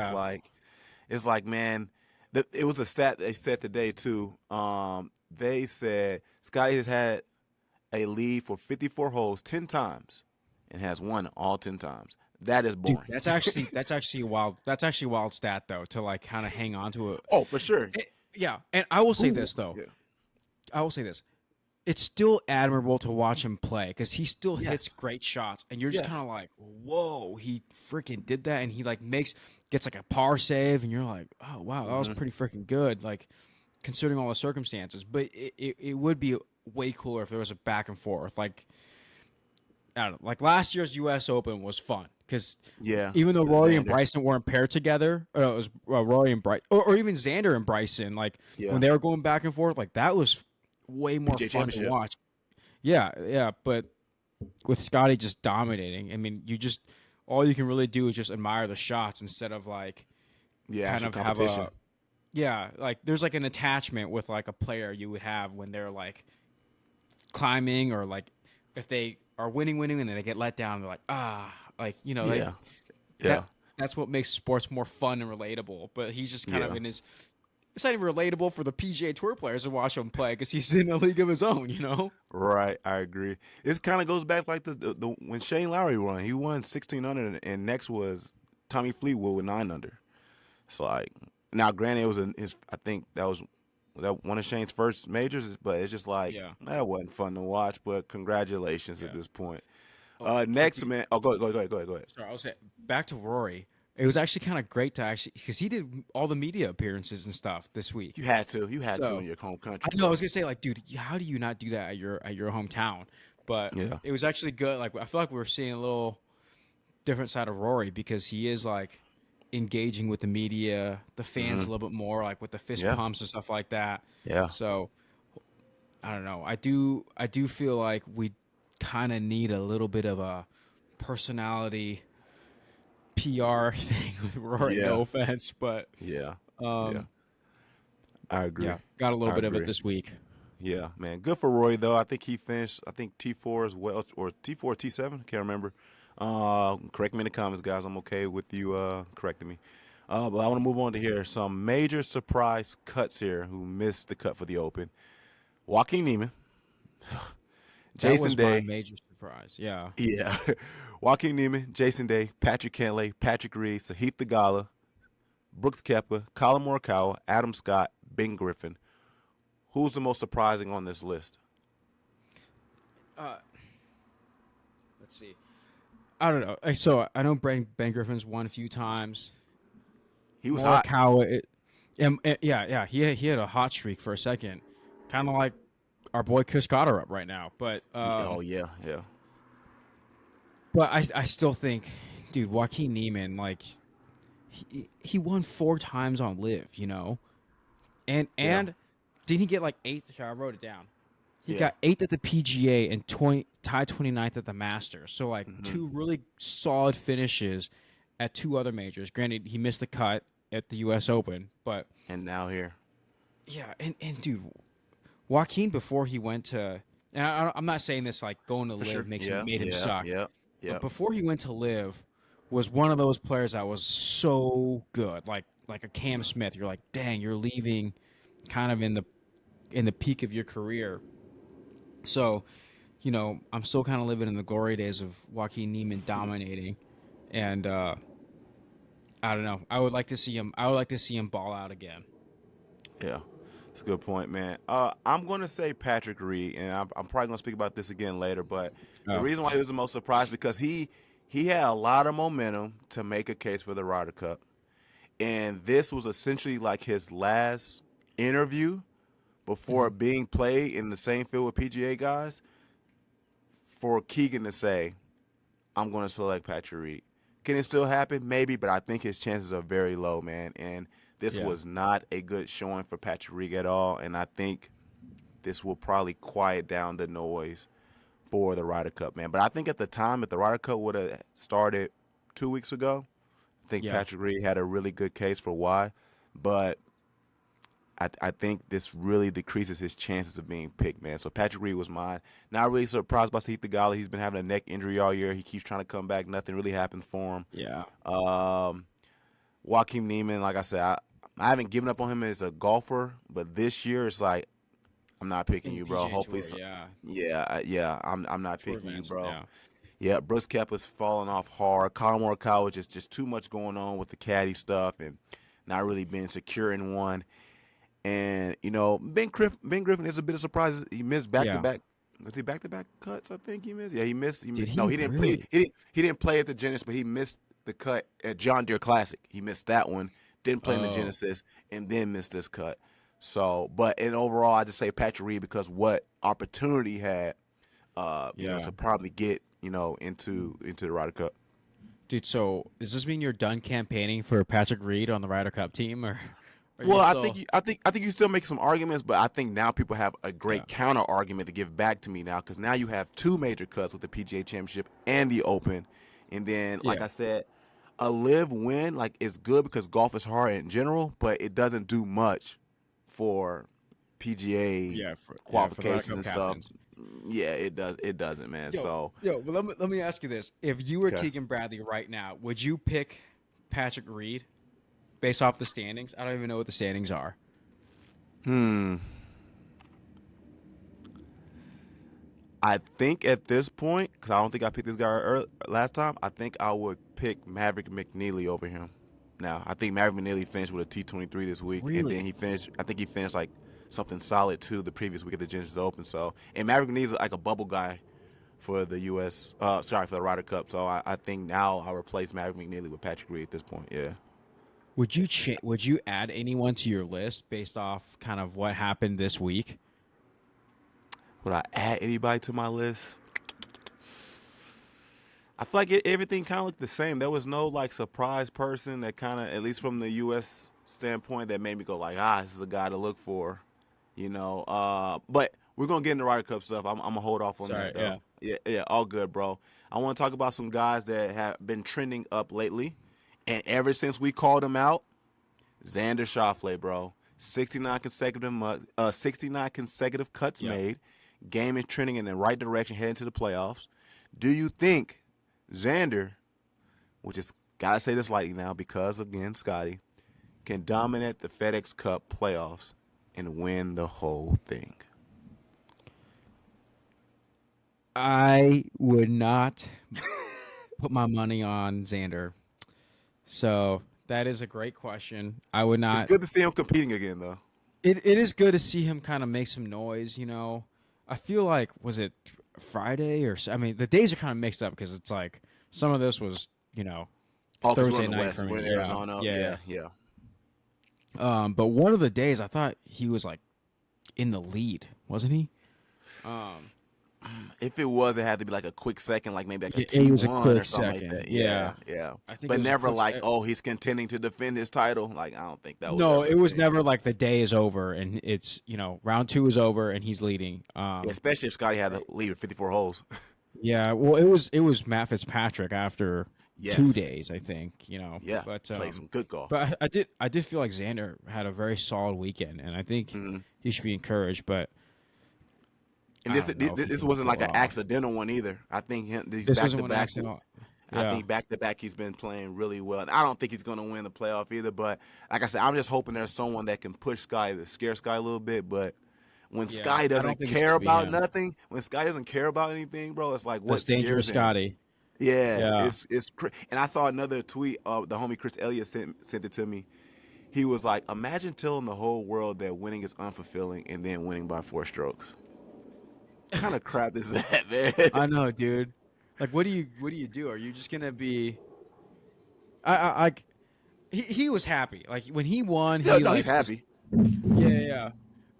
it's like man, it was a stat they said today too. They said Scotty has had a lead for 54 holes 10 times and has won all 10 times. That is Dude, boring. that's actually wild. That's actually a wild stat though to like kind of hang on to it. Oh, for sure. Yeah, and I will say Who? this though. Yeah. I will say this. It's still admirable to watch him play because he still hits Yes. great shots, and you're just kind Yes. of like, "Whoa, he freaking did that!" And he like gets like a par save, and you're like, "Oh wow, that was Hmm. pretty freaking good." Like considering all the circumstances, but it would be way cooler if there was a back and forth. Like I don't know, like last year's U.S. Open was fun because Yeah, even though Rory and Xander. Bryson weren't paired together, it was Rory and Bryson, or even Xander and Bryson, like when Yeah, they were going back and forth, like that was way more PGA fun to Championship. watch. Yeah, yeah, but with Scottie just dominating, I mean, you just all you can really do is just admire the shots instead of like Yeah, kind actual of have competition. a like there's like an attachment with like a player you would have when they're like climbing or like if they are winning and then they get let down, they're like like like Yeah, that yeah, that's what makes sports more fun and relatable. But he's just kind of yeah. in his. It's not even relatable for the PGA Tour players to watch him play because he's in a league of his own. Right, I agree. It kind of goes back like the when Shane Lowry won. He won 16 under, and next was Tommy Fleetwood with 9 under. It's like now, granted, it was his. I think that one of Shane's first majors, but it's just like Yeah, that wasn't fun to watch. But congratulations at yeah. this point. Oh, Next, quickly. man. Oh, go ahead. Sorry, I'll say back to Rory. It was actually kind of great to actually because he did all the media appearances and stuff this week. You had to in So your home I country, know I bro. was gonna say like, dude, how do you not do that at your hometown? But Yeah, it was actually good. Like I feel like we were seeing a little different side of Rory because he is like engaging with the media, the fans hmm a little bit more, like with the fist yeah, pumps and stuff like that. yeah, So I don't know. I do feel like we kind of need a little bit of a personality PR thing with Rory. yeah, No offense, but yeah, yeah. um, I agree. yeah, got a little I bit of it agree. this week. Yeah, man. Good for Roy though. I think he finished. I think T4 as well, or T4, T7. Can't remember. Correct me in the comments, guys. I'm okay with you correcting me. But I want to move on to here some major surprise cuts here. Who missed the cut for the Open? Joaquin Neiman, That Jason was my Day. major surprise. Yeah. Yeah, Joaquin Neiman, Jason Day, Patrick Cantlay, Patrick Reed, Sahith Theegala, Brooks Koepka, Colin Morikawa, Adam Scott, Ben Griffin. Who's the most surprising on this list? Uh, let's see. I don't know. So I know Ben Griffin's won a few times. He was hot. Morikawa, yeah, he had a hot streak for a second, kind of like our boy Chris Cotter up right now. Oh yeah, yeah. But I still think, dude, Joaquin Neiman, like he won 4 times on Live, and Yeah, didn't he get like eighth? Here, I wrote it down. He yeah. got eighth at the PGA and tied 29th at the Masters. So like hmm two really solid finishes at 2 other majors. Granted, he missed the cut at the U.S. Open, but And now here. yeah, and dude, Joaquin before he went to, and I'm not saying this like going to For Live sure. Yeah, made him yeah, suck, yeah, but yeah. before he went to Live, was one of those players that was so good, like a Cam Smith. You're like, dang, you're leaving, kind of in the peak of your career. So, I'm still kind of living in the glory days of Joaquin Neiman dominating, and I don't know. I would like to see him. I would like to see him ball out again. Yeah. It's a good point, man. I'm going to say Patrick Reed, and I'm probably going to speak about this again later, but the Oh, reason why he was the most surprised because he had a lot of momentum to make a case for the Ryder Cup. And this was essentially like his last interview before mhm. being played in the same field with PGA guys for Keegan to say, I'm going to select Patrick Reed. Can it still happen? Maybe, but I think his chances are very low, man. And this Yeah, was not a good showing for Patrick Reed at all. And I think this will probably quiet down the noise for the Ryder Cup, man. But I think at the time, if the Ryder Cup would have started 2 weeks ago, I think yeah, Patrick Reed had a really good case for why. But I think this really decreases his chances of being picked, man. So Patrick Reed was mine. Not really surprised by Sahith Theegala. He's been having a neck injury all year. He keeps trying to come back. Nothing really happened for yeah. him. Joaquin Neiman, like I said, I haven't given up on him as a golfer, but this year it's like I'm not picking In the you, bro. PGA Hopefully, Tour, yeah, yeah. I'm not tour picking you, events, bro. yeah, Yeah, Brooks Koepka's falling off hard. Colin Morikawa just too much going on with the caddy stuff and not really being secure in one. And Ben Griffin is a bit of surprise. He missed back to yeah. back. Was he back to back cuts? I think he missed. Yeah, he missed. Did No, he he didn't play. really? He didn't play at the Genesis, but he missed the cut at John Deere Classic. He missed that one. Didn't play in the Oh, Genesis, and then missed this cut. So, but in overall, I just say Patrick Reed because what opportunity he had, yeah. to probably get into the Ryder Cup. Dude, so does this mean you're done campaigning for Patrick Reed on the Ryder Cup team, or are you Well, still? I think you still make some arguments, but I think now people have a Yeah. great counter argument to give back to me now because now you have two major cuts with the PGA Championship and the Open, and then like Yeah. I said, a live win like is good because golf is hard in general, but it doesn't do much for PGA For the Ryder qualifications Cup and stuff. captains. Yeah, it does. It doesn't, man. So But let me ask you this: if you were okay. Keegan Bradley right now, would you pick Patrick Reed based off the standings? I don't even know what the standings are. Hmm. I think at this point, because I don't think I picked this guy last time, I think I would pick Maverick McNeely over him. Now, I think Maverick McNeely finished with a T23 this week, and then Really? he finished. I think he finished like something solid too the previous week at the Genesis Open. So, and Maverick McNeely is like a bubble guy for the U.S. Sorry, for the Ryder Cup. So I think now I'll replace Maverick McNeely with Patrick Reed at this point. Yeah. Would you add anyone to your list based off kind of what happened this week? Would I add anybody to my list? I feel like everything kind of looked the same. There was no like surprise person that kind of, at least from the U.S. standpoint, that made me go like, this is a guy to look for, you know. But we're gonna get into Ryder Cup stuff. I'm gonna hold off on Sorry, that yeah. though. Yeah, all good, bro. I want to talk about some guys that have been trending up lately, and ever since we called him out, Xander Schauffele, bro. 69 consecutive cuts Yep. made. Game is trending in the right direction, heading to the playoffs. Do you think Xander, which is gotta say this lightly now because again, Scottie, can dominate the FedEx Cup playoffs and win the whole thing? I would not put my money on Xander. So that is a great question. I would It's not. good to see him competing again, though. It is good to see him kind of make some noise. I feel like was it Friday I mean, the days are kind of mixed up because it's like some of this was Oh, because we're in Thursday the night West, for we're me. in Yeah, Arizona. yeah. Yeah, yeah. But one of the days I thought he was like in the lead, wasn't he? Um, If it was, it had to be like a quick second, like maybe like a yeah, it was a T1 or quick something like second. that. Yeah, Yeah, yeah. I think it But was a never quick. like, oh, he's contending to defend his title. Like, I don't think that was No, ever it a was thing. never like the day is over and it's round two is over and he's leading. Yeah, especially if Scotty had to lead with 54 holes. Yeah, well, it was Matt Fitzpatrick after two Yes. days, I think. Yeah. But Played some good golf. I did feel like Xander had a very solid weekend, and I think Hmm. he should be encouraged. But And I this don't know if he this can wasn't pull like it an off. accidental one either. I think these This back isn't to one back. accident. I Yeah, think back to back he's been playing really well. And I don't think he's going to win the playoff either. But like I said, I'm just hoping there's someone that can push Sky to scare Sky a little bit. But when yeah. Sky I don't doesn't think it's care gonna be about him. nothing, when Sky doesn't care about anything, bro, it's like That's what dangerous, scares him. Scotty. Yeah, Yeah. and I saw another tweet. The homie Chris Elliott sent it to me. He was like, "Imagine telling the whole world that winning is unfulfilling and then winning by 4 strokes. What kind of crap is that, man?" I know, dude. Like, what do you do? Are you just gonna be? I he was happy. Like when he won, No, he no, he's like just happy. yeah.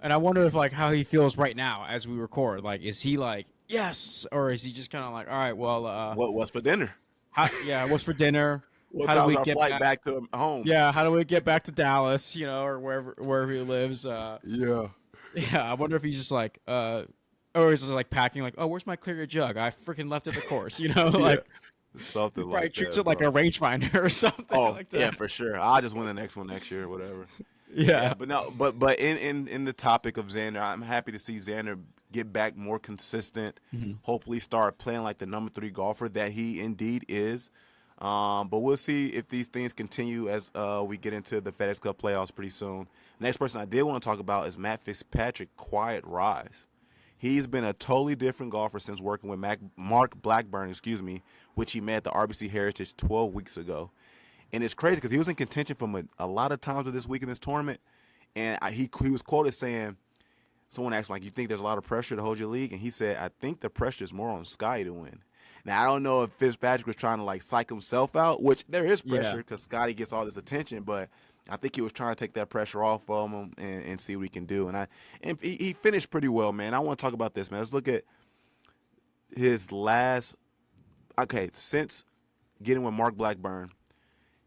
And I wonder if like how he feels right now as we record. Like, is he like yes, or is he just kind of like all right, well, What's for dinner? what's for dinner? What How do time's we our get flight back? back to home? Yeah, how do we get back to Dallas? Or wherever he lives. Yeah. Yeah, I wonder if he's just like or is he like packing like, oh, where's my clear jug? I freaking left at the course. Yeah. Like he Something probably like treats that, it like a bro. rangefinder or something Oh, like yeah, that. for sure. I'll just win the next one next year, whatever. Yeah, Yeah. but no, but in the topic of Xander, I'm happy to see Xander get back more consistent. Mhm. Hopefully, start playing like the number 3 golfer that he indeed is. But we'll see if these things continue as we get into the FedEx Cup playoffs pretty soon. Next person I did want to talk about is Matt Fitzpatrick. Quiet rise. He's been a totally different golfer since working with Mark Blackburn, which he met at the RBC Heritage 12 weeks ago. And it's crazy because he was in contention from a lot of times with this week in this tournament. And he was quoted saying, someone asked him, like, you think there's a lot of pressure to hold your league? And he said, I think the pressure is more on Scotty to win. Now, I don't know if Fitzpatrick was trying to, like, psych himself out, which there is pressure Yeah. because Scotty gets all this attention, but I think he was trying to take that pressure off of him and see what he can do. And he finished pretty well, man. I want to talk about this, man. Let's look at his last – okay, since getting with Mark Blackburn.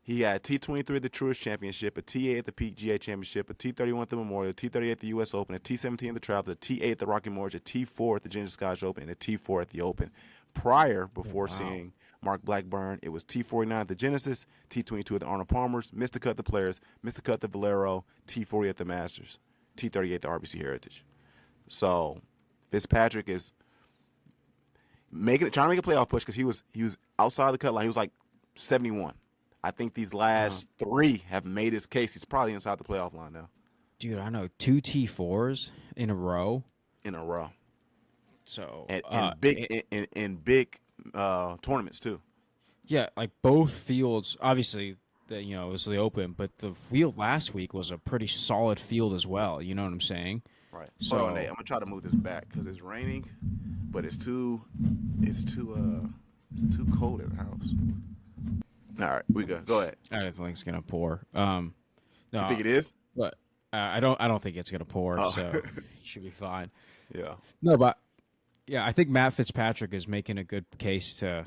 He had T23 at the Truist Championship, a T8 at the PGA Championship, a T31 at the Memorial, a T38 at the U.S. Open, a T17 at the Travelers, a T8 at the Rocky Mortgage, a T4 at the Ginger Scottish Open, and a T4 at the Open. Before seeing Mark Blackburn, it was T49 at the Genesis, T22 at the Arnold Palmers, missed the cut at the Players, missed the cut at the Valero, T40 at the Masters, T38 at the RBC Heritage. So Fitzpatrick is trying to make a playoff push because he was outside the cut line. He was like 71. I think these last three have made his case. He's probably inside the playoff line now. Dude, I know 2 T4s in a row. So and big tournaments too. Yeah, like both fields. Obviously, it was the Open, but the field last week was a pretty solid field as well. You know what I'm saying? Right. So Hold on, Nate. I'm gonna try to move this back because it's raining, but it's too cold in the house. All right, we go. Go ahead. I don't think it's gonna pour. No, you think it is? But I don't think it's gonna pour. Oh. So it should be fine. Yeah. No, but yeah, I think Matt Fitzpatrick is making a good case to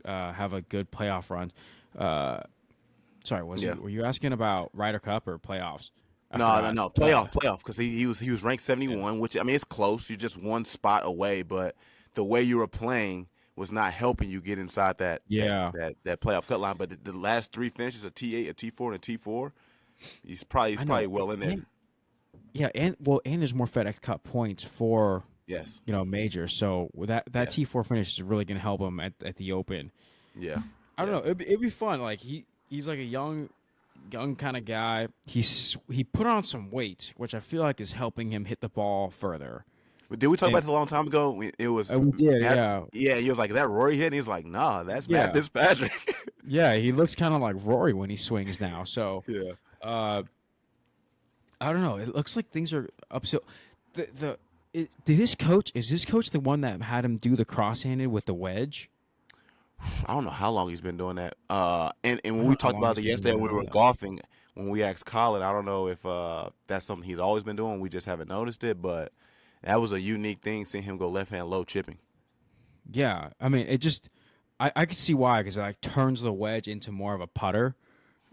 have a good playoff run. Sorry, were you asking about Ryder Cup or playoffs? No, playoff, because he was ranked 71, which, I mean, it's close. You're just one spot away, but the way you were playing was not helping you get inside that playoff cut line. But the last three finishes, a T8, a T4, and a T4, he's probably well in there. Yeah, and there's more FedEx Cup points for majors. So that T4 finish is really going to help him at the Open. Yeah, I don't know. It'd be fun. Like he's like a young kind of guy. He put on some weight, which I feel like is helping him hit the ball further. Did we talk about this a long time ago? It was. We did, yeah. Yeah, he was like, "Is that Rory hitting?" He's like, "Nah, that's Matt Fitzpatrick." Yeah, he looks kind of like Rory when he swings now. So I don't know. It looks like things are up. So is his coach the one that had him do the cross-handed with the wedge? I don't know how long he's been doing that. And when we talked about it yesterday when we were golfing, when we asked Colin, I don't know if that's something he's always been doing. We just haven't noticed it, but that was a unique thing, seeing him go left-hand low chipping. Yeah, I mean, it just I could see why, because it like turns the wedge into more of a putter,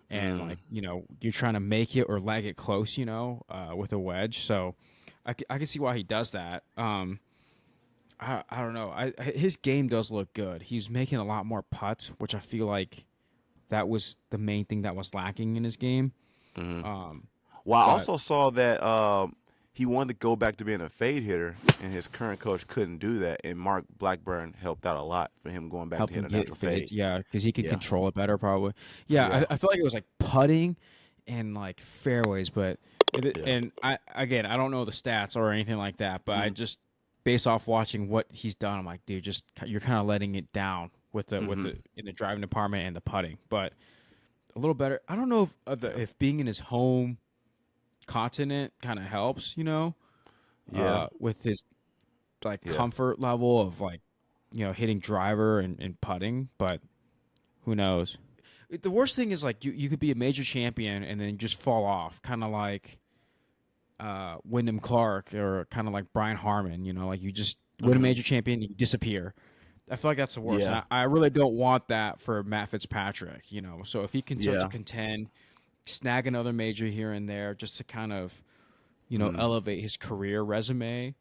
and like you're trying to make it or lag it close, with a wedge. So I can see why he does that. I don't know. His game does look good. He's making a lot more putts, which I feel like that was the main thing that was lacking in his game. I also saw that he wanted to go back to being a fade hitter, and his current coach couldn't do that. And Mark Blackburn helped out a lot for him going back to hit a natural fade. Yeah, because he can control it better, probably. Yeah, I feel like it was like putting and like fairways, but and I don't know the stats or anything like that, but I just based off watching what he's done, I'm like, dude, you're kind of letting it down with the in the driving department and the putting, but a little better. I don't know if being in his home continent kind of helps, with his comfort level of like, hitting driver and putting, but who knows? The worst thing is like you could be a major champion and then just fall off, kind of like Wyndham Clark or kind of like Brian Harmon, like you just win a major champion, you disappear. I feel like that's the worst. Yeah. And I really don't want that for Matt Fitzpatrick, So if he continues to contend, snag another major here and there just to kind of, elevate his career resume,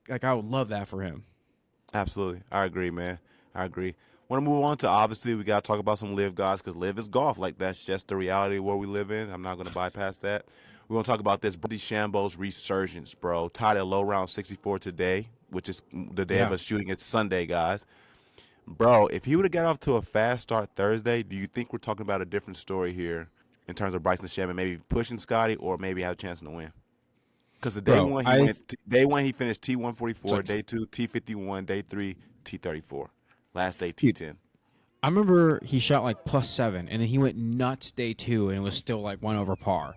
like I would love that for him. Absolutely. I agree, man. I agree. Want to move on to, obviously, we got to talk about some live guys because live is golf. Like, that's just the reality of where we live in. I'm not going to bypass that. We're going to talk about this DeChambeau's resurgence, bro. Tied at low round 64 today, which is the day of us shooting. It's Sunday, guys. Bro, if he would have got off to a fast start Thursday, do you think we're talking about a different story here in terms of Bryson DeChambeau maybe pushing Scottie or maybe have a chance to win? Because the day one he finished T144, day two T51, day three T34, last day T10. I remember he shot like +7, and then he went nuts day two, and it was still like 1 over par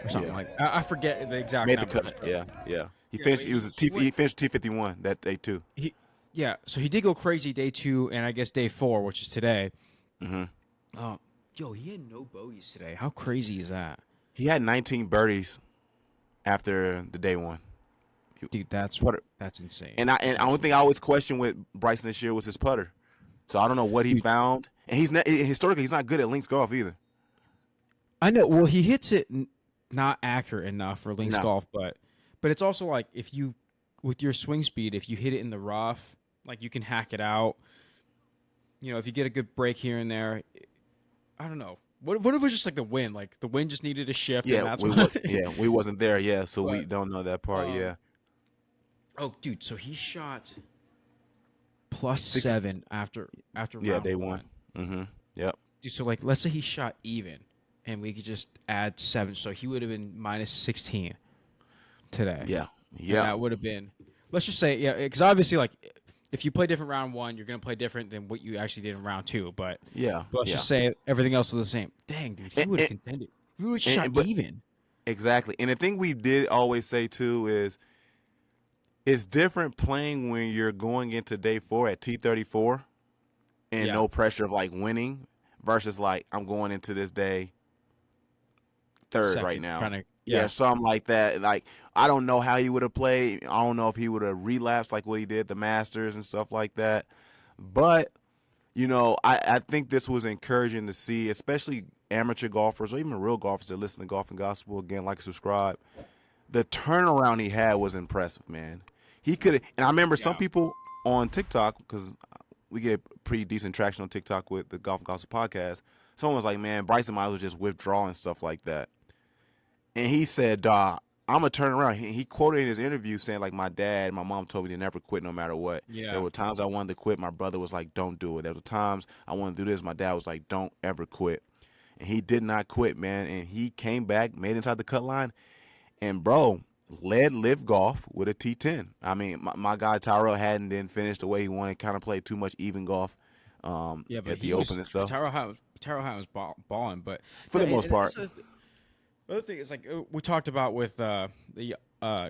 or something like. I forget the exact. Made numbers. the cut. Yeah. He finished. He finished T51 that day too. So he did go crazy day 2, and I guess day 4, which is today. Mm-hmm. He had no bogeys today. How crazy is that? He had 19 birdies after the day one. Dude, that's insane. And the only thing I always question with Bryson this year was his putter. So I don't know what he found. And historically he's not good at links golf either. I know. Well, he hits it not accurate enough for links No. golf, but it's also like if you with your swing speed, if you hit it in the rough, like you can hack it out. You know, if you get a good break here and there, I don't know. What if it was just like the wind? Like the wind just needed a shift, and Yeah, that's what. we wasn't there, yeah, so we But don't know that part, um, yeah. oh, dude, so he shot plus 60, 7 after yeah, round day one. one. Mm-hmm. Yep. Dude, so like let's say he shot even, and we could just add 7, so he would have been minus 16 today, Yeah. and Yeah. that would have been. Let's just say, yeah, because obviously, like, if you play different round one, you're gonna play different than what you actually did in round two. Yeah. But let's Yeah. just say everything else is the same. Dang, dude, he And, would have and, contended. He would have shot but even. exactly. And the thing we did always say too is it's different playing when you're going into day 4 at T34 and Yeah, no pressure of like winning versus like I'm going into this day third right second, now. trying to. Yeah, Yeah, something like that. Like I don't know how he would have played. I don't know if he would have relapsed like what he did the Masters and stuff like that. But I think this was encouraging to see, especially amateur golfers or even real golfers that listen to Golf and Gospel. Again, like, subscribe. The turnaround he had was impressive, man. He could have, and I remember some yeah, people on TikTok, because we get pretty decent traction on TikTok with the Golf and Gospel podcast. Someone was like, man, Bryson might as well just withdraw and stuff like that. And he said, I'm going to turn around. He quoted in his interview saying, like, my dad and my mom told me to never quit no matter what. There yeah. were times I wanted to quit. My brother was like, don't do it. There were times I wanted to do this. My dad was like, don't ever quit. And he did not quit, man. And he came back, made it inside the cut line. And, bro, led Live Golf with a T10. I mean, my guy Tyrell hadn't then finished the way he wanted, kind of played too much even golf Yeah, but at he the Open was and stuff, Tyrell Hatton was balling, but for the most and part. the other thing is like we talked about with the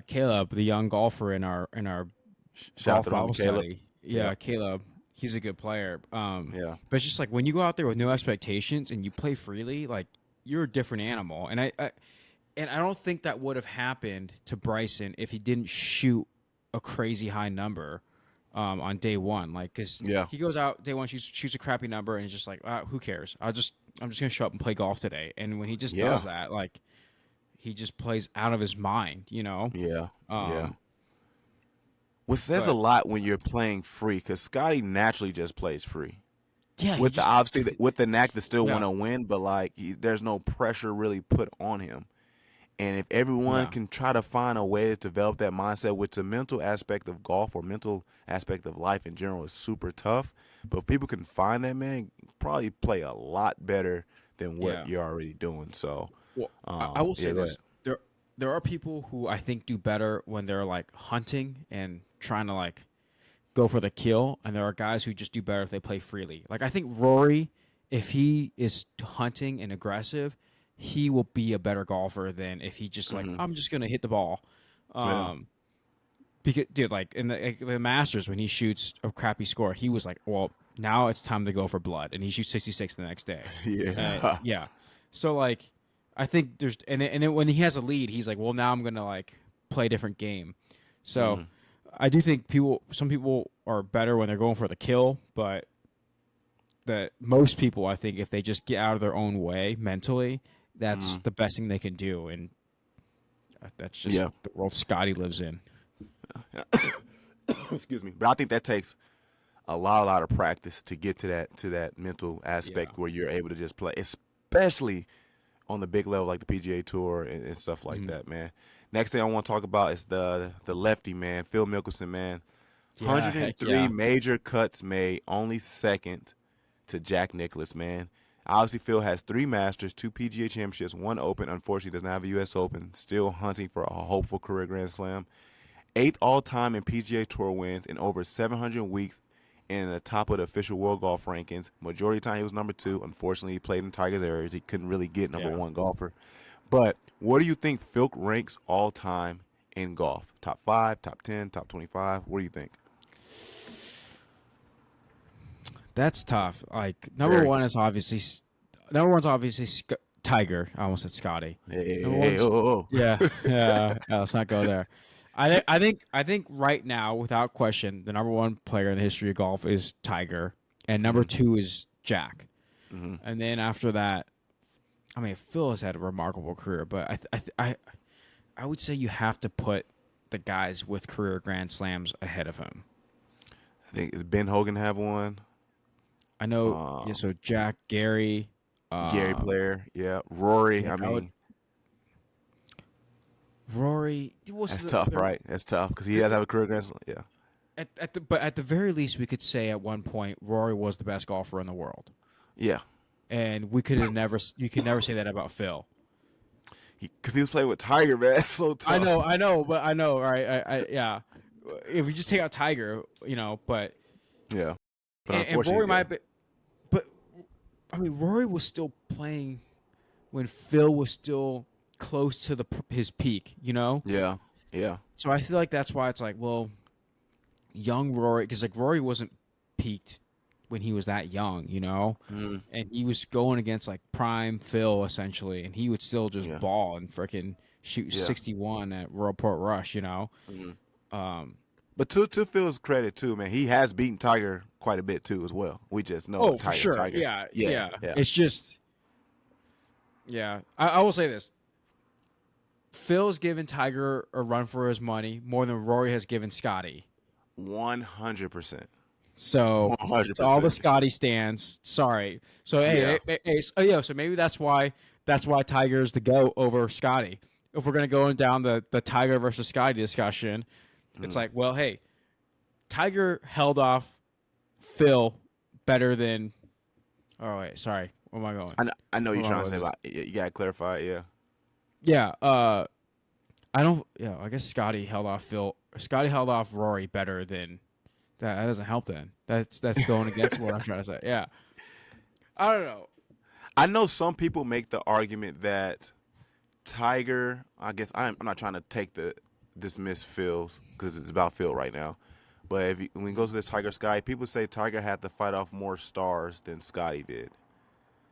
Caleb, the young golfer in our Shout out golf to the Bible homie Caleb. study. Yeah, Yeah, Caleb, he's a good player. yeah, But it's just like when you go out there with no expectations and you play freely, like you're a different animal. And I don't think that would have happened to Bryson if he didn't shoot a crazy high number on day one. Like, because yeah, he goes out day one, shoots a crappy number, and he's just like, who cares? I'm just gonna show up and play golf today. And when he just yeah, does that, like, he just plays out of his mind, you know. yeah, yeah. Um, Which says a but lot when you're playing free, because Scotty naturally just plays free. yeah, he With the just obviously with the knack to still want yeah, to win, but like there's no pressure really put on him. And if everyone yeah, can try to find a way to develop that mindset, which the mental aspect of golf or mental aspect of life in general is super tough, but if people can find that, man, probably play a lot better than what yeah. you're already doing. So, Well, I will yeah, say go ahead. this: there are people who I think do better when they're like hunting and trying to like go for the kill, and there are guys who just do better if they play freely. Like I think Rory, if he is hunting and aggressive, he will be a better golfer than if he just like Hmm. I'm just gonna hit the ball. Yeah, Um, because dude, like in the Masters when he shoots a crappy score, he was like, well, now it's time to go for blood, and he shoots 66 the next day. yeah, Yeah, so like I think there's and then when he has a lead, he's like, well, now I'm gonna like play a different game. So mm, I do think some people are better when they're going for the kill, but that most people, I think, if they just get out of their own way mentally, that's mm, the best thing they can do, and that's just yeah. the world Scotty lives in. Excuse me, but I think that takes a lot of practice to get to that mental Yeah, aspect where you're able to just play, especially on the big level like the PGA Tour and stuff like Mhm. that, man. Next thing I want to talk about is the lefty, man, Phil Mickelson, man. yeah, heck 103 yeah, major cuts made, only second to Jack Nicklaus, man. Obviously, Phil has 3 Masters, 2 PGA Championships, 1 Open. Unfortunately, does not have a U.S. Open. Still hunting for a hopeful career Grand Slam. 8th all-time in PGA Tour wins in over 700 weeks in the top of the official world golf rankings. Majority of the time he was number 2. Unfortunately, he played in Tiger's areas. He couldn't really get number yeah. 1 golfer. But what do you think Phil ranks all time in golf? Top 5, top 10, top 25? What do you think? That's tough. Like Very. number one's obviously Tiger. I almost said Scotty. Hey, hey, Number hey, hey, one's oh, oh, yeah, oh. yeah. Let's not go there. I think right now, without question, the number one player in the history of golf is Tiger, and number Mhm. two is Jack. Mm-hmm. And then after that, I mean, Phil has had a remarkable career, but I would say you have to put the guys with career Grand Slams ahead of him. I think is Ben Hogan have one. I know, yeah. Um, So Jack, Gary, Gary Player, yeah. Rory, yeah, I mean, Rory. What's that's tough, right? That's tough because he does have a career Grand Slam. Yeah, but at the very least, we could say at one point Rory was the best golfer in the world, yeah. and we could have never. You could never say that about Phil. Because he was playing with Tiger, man. That's so tough. I know, but I know, right? Yeah. If we just take out Tiger, but Yeah, but and Rory unfortunately, might be, but I mean, Rory was still playing when Phil was still close to his peak, yeah, yeah, So I feel like that's why it's like, well, young Rory, because like Rory wasn't peaked when he was that young, mm, and he was going against like prime Phil essentially, and he would still just yeah, ball and freaking shoot yeah. 61 at Royal Port Rush, Mm. Um, But to Phil's credit too, man, he has beaten Tiger quite a bit too as well. We just know oh, for Tiger, sure, Tiger. yeah, Yeah, yeah. yeah, It's just, yeah. I will say this: Phil's given Tiger a run for his money more than Rory has given Scottie. 100%, So, to all the 100%. Scotty stands, sorry. So Yeah, so maybe that's why Tiger's the GOAT over Scotty. If we're gonna go down the Tiger versus Scotty discussion, it's mm. like, well, hey, Tiger held off Phil better than. Oh wait, sorry. Where am I going? I know Where you're am I trying to going say with this? about. You gotta clarify. Yeah, Yeah. I don't. Yeah, I guess Scotty held off Phil. Scotty held off Rory better than that. That doesn't help. Then that's going against what I'm trying to say. Yeah. I don't know. I know some people make the argument that Tiger. I guess I'm not trying to dismiss Phil's because it's about Phil right now. But when it goes to this Tiger Sky, people say Tiger had to fight off more stars than Scotty did.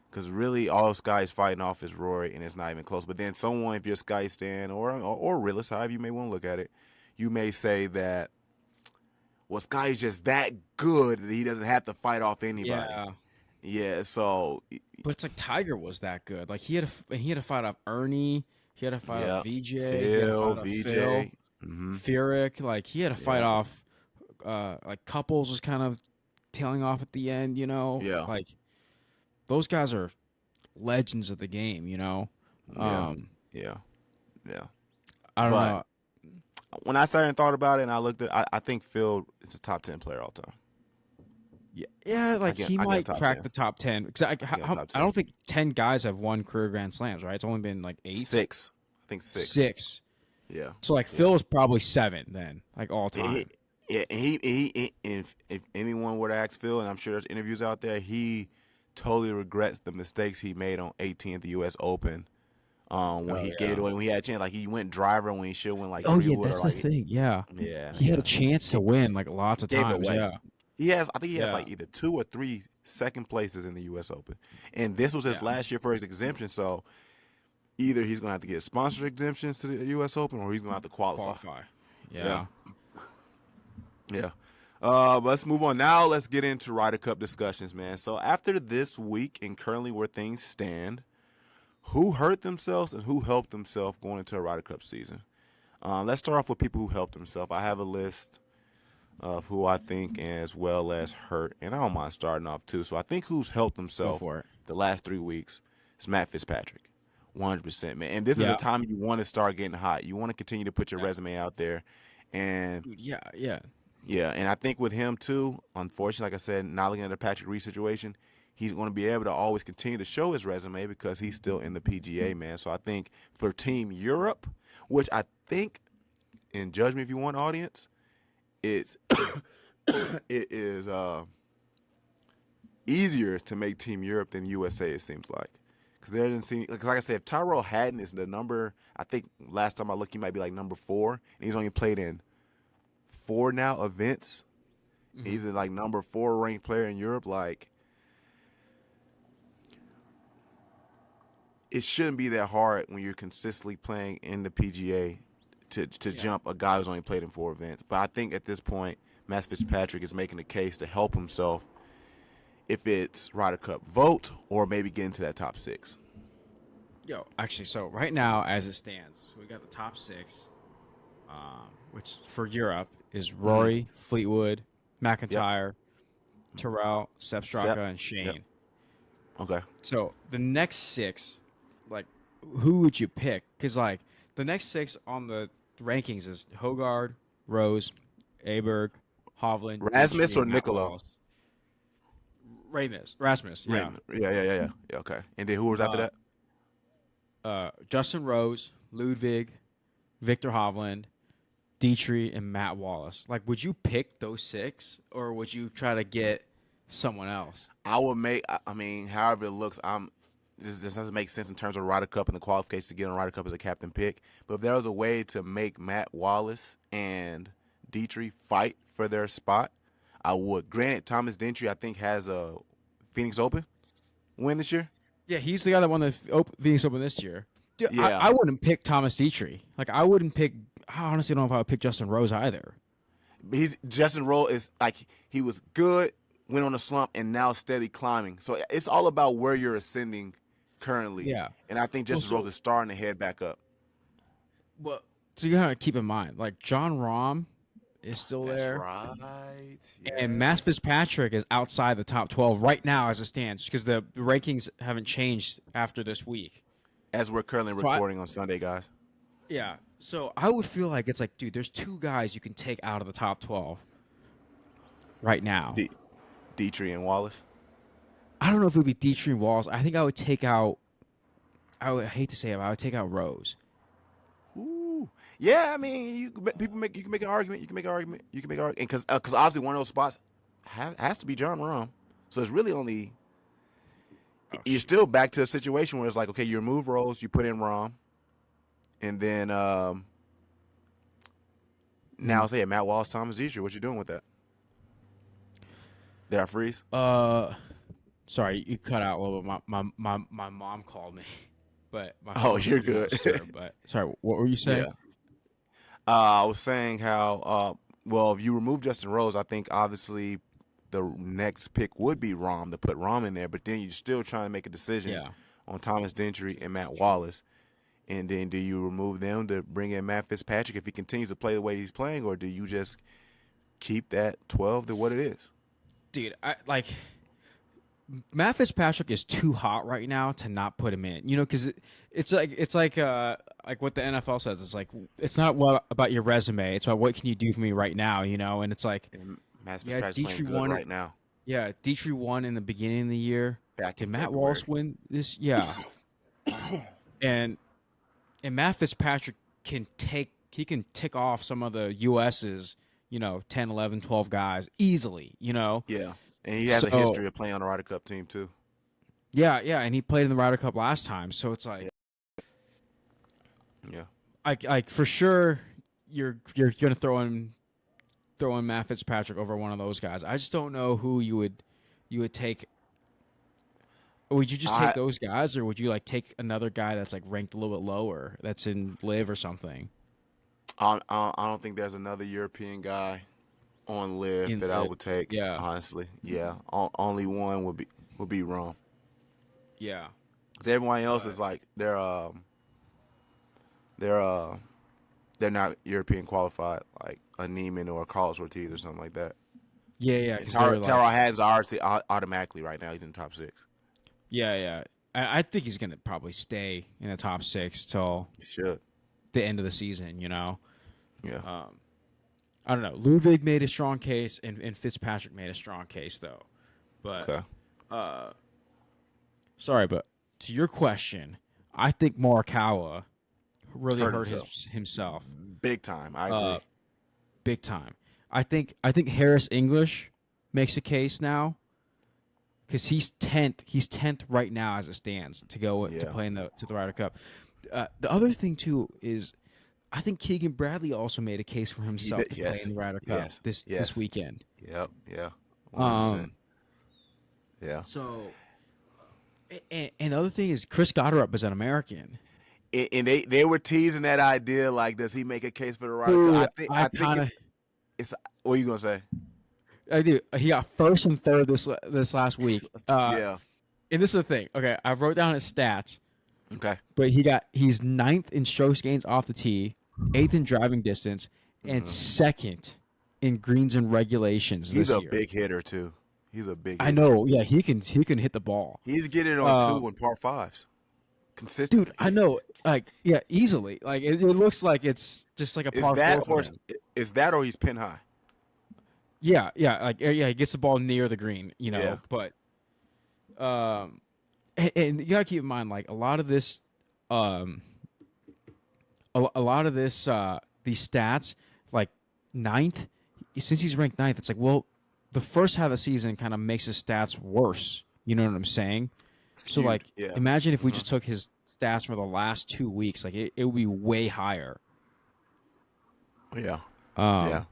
Because really, all Sky's fighting off is Rory, and it's not even close. But then someone, if you're a Sky stan or realist, however you may want to look at it, you may say that, well, Sky's just that good that he doesn't have to fight off anybody. Yeah, Yeah, so but it's like Tiger was that good. Like he had to fight off Ernie. He had to fight off yeah, VJ. He had to Phil, fight off Phil, VJ, mm-hmm, Furyk. Like he had to fight yeah, off. Like Couples was kind of tailing off at the end. yeah, Like those guys are legends of the game. yeah, Um, yeah, yeah. I don't But know. when I sat and thought about it, and I looked at, I think Phil is a top 10 player all time. Yeah, like he I get a might top crack 10. the top 10 because I get a top I 10. don't think 10 guys have won career Grand Slams, right? It's only been like 8, Six, I think six. 6. Yeah, So like yeah. Phil is probably 7 then, like all He, time. yeah, and if anyone were to ask Phil, and I'm sure there's interviews out there, he totally regrets the mistakes he made on 18th U.S. Open. When Oh he gave it yeah. away, when he had a chance, like he went driver when he should went like Oh three yeah, wood or that's the like thing. Yeah, yeah, he had a yeah. chance to win like lots He of gave it times. away. Yeah, I think he has yeah, like either 2 or 3 second places in the U.S. Open, and this was his yeah. last year for his exemption. So either he's gonna have to get sponsored exemptions to the U.S. Open, or he's gonna have to qualify. Qualify. Yeah, Yeah. yeah. But let's move on now. Let's get into Ryder Cup discussions, man. So after this week and currently where things stand, who hurt themselves and who helped themselves going into a Ryder Cup season? Let's start off with people who helped themselves. I have a list of who I think as well as hurt, and I don't mind starting off too. So I think who's helped Go himself for it. the last 3 weeks is Matt Fitzpatrick. 100%, man. And this is a Yeah. time you want to start getting hot. You want to continue to put your resume out there. And Dude, yeah, yeah. yeah, and I think with him too, unfortunately, like I said, not looking at the Patrick Reed situation, he's going to be able to always continue to show his resume because he's still in the PGA, man. So I think for Team Europe, which I think, and judge me if you want, audience, it's it is easier to make Team Europe than USA. It seems like because there doesn't seem like I said, if Tyrell Hatton is the number, I think last time I looked, he might be like number 4, and he's only played in 4 now events. He's a like number 4 ranked player in Europe. Like it shouldn't be that hard when you're consistently playing in the PGA to Yeah. jump a guy who's only played in 4 events. But I think at this point, Matt Fitzpatrick is making a case to help himself if it's Ryder Cup vote or maybe get into that top 6. Yo, actually, so right now as it stands, so we got the top 6, which for Europe is Mm-hmm. Rory, Fleetwood, Yep. McIntyre, Terrell, Sepp Sep. Straka, and Yep. Shane. Okay. So the next 6, like, who would you pick? Because like the next 6 on the rankings is Hogard, Rose, Aberg, Hovland, Rasmus Dietrich, or and Matt Nicola? Wallace. Rasmus, yeah. Raymond. Yeah. Okay. And then who was after Uh, that? Justin Rose, Ludwig, Victor Hovland, Dietrich, and Matt Wallace. Like, would you pick those 6, or would you try to get someone else? I would make. I mean, however it looks, this doesn't make sense in terms of Ryder Cup and the qualifications to get on Ryder Cup as a captain pick. But if there was a way to make Matt Wallace and Dietrich fight for their spot, I would. Granted, Thomas Dietrich I think has a Phoenix Open win this year. Yeah, he's the guy that won the Phoenix Open this year. Dude, Yeah, I wouldn't pick Thomas Dietrich. Like, I wouldn't pick. I honestly don't know if I would pick Justin Rose either. he's Justin Roll is like he was good, went on a slump, and now steady climbing. So it's all about where you're ascending currently. Yeah. And I think Well, Justin Rose is starting to head back up. well, so you gotta keep in mind, like John Rahm is still That's there, right. and Yeah. Matt Fitzpatrick is outside the top 12 right now as it stands because the rankings haven't changed after this week. As we're currently So recording on Sunday, guys. yeah. So I would feel like it's like, dude, there's 2 guys you can take out of the top 12 right now. Dietrich and Wallace. I don't know if it would be Dietrich and Walls. I think I would take out. I would hate to say it, but I would take out Rose. Ooh. Yeah, I mean, you can make an argument. You can make an argument. Because obviously one of those spots has to be John Rahm. So it's really only you're still back to a situation where it's like, okay, you remove Rose, you put in Rahm, and then now say Matt Wallace, Thomas Dietrich. What you doing with that? Did I freeze? Sorry, you cut out a little bit. My mom called me, but my Oh, phone you're was on good. stir, but sorry, what were you saying? Yeah. I was saying how well, if you remove Justin Rose, I think obviously the next pick would be Rahm to put Rahm in there, but then you're still trying to make a decision Yeah. on Thomas Dietrich and Matt Wallace. And then do you remove them to bring in Matt Fitzpatrick if he continues to play the way he's playing, or do you just keep that 12 to what it is? Dude, I like Matt Fitzpatrick is too hot right now to not put him in. You know, because it's like what the NFL says. It's like it's not what about your resume. It's about what can you do for me right now. You know, and it's like And Matt yeah, Fitzpatrick's playing Dietrich good won. right now. Yeah, Dietrich won in the beginning of the year. Back Did in Matt February. Wallace win this? Yeah, and Matt Fitzpatrick can tick off some of the US's 10, 11, 12 guys easily. You know. Yeah. And he has a So history of playing on the Ryder Cup team too. yeah, and he played in the Ryder Cup last time. So it's like. Yeah. Like for sure, you're gonna throw in Matt Fitzpatrick over one of those guys. I just don't know who you would take. Would you just take I those guys, or would you like take another guy that's like ranked a little bit lower, that's in Live or something? I don't think there's another European guy on Live In that I the would take. yeah, Honestly, yeah. Only one would be Rom. yeah, Because everyone else but is like they're they're not European qualified, like a Neiman or a Carlos Ortiz or something like that. yeah, And because they're like Tara has automatically right now. He's in the top 6. yeah. I think he's gonna probably stay in the top 6 till He should. the end of the season. You know. Yeah. I don't know. Ludwig made a strong case, and Fitzpatrick made a strong case, though. But, Okay. sorry, but to your question, I think Morikawa really Hurt hurt himself. himself Big time. I uh, agree. big time. I think Harris English makes a case now because he's 10th. He's 10th right now as it stands to go to Yeah. play in the Ryder Cup. The other thing too is I think Keegan Bradley also made a case for He himself did. to play Yes. in the Ryder Cup Yes. this Yes. weekend. Yep. Yeah. 100%. Um, Yeah. so, and the other thing is Chris Gotterup is an American. And they were teasing that idea, like, does he make a case for the Ryder Cup? Dude, I I think kind of it's what are you gonna say? I do. He got first and third this last week. Yeah. And this is the thing. Okay, I wrote down his stats, Okay. but he's ninth in strokes gains off the tee, eighth in driving distance, and second in greens and regulations He's this a year. big hitter too. He's a big I hitter. know. Yeah, he can hit the ball. He's getting it on two and par fives Dude, consistently. I know. Like, yeah, easily. Like, it looks like it's just like a Is par that four or for him. is that or he's pin high? Yeah, yeah, like yeah, he gets the ball near the green, Yeah. but and you gotta keep in mind, like a lot of this, a lot of this, these stats, like ninth, since he's ranked ninth, it's like, well, the first half of the season kind of makes his stats worse. You know what I'm saying? It's So cute. like, Yeah. imagine if we just took his stats for the last 2 weeks, like it would be way higher. Yeah. Um, Yeah.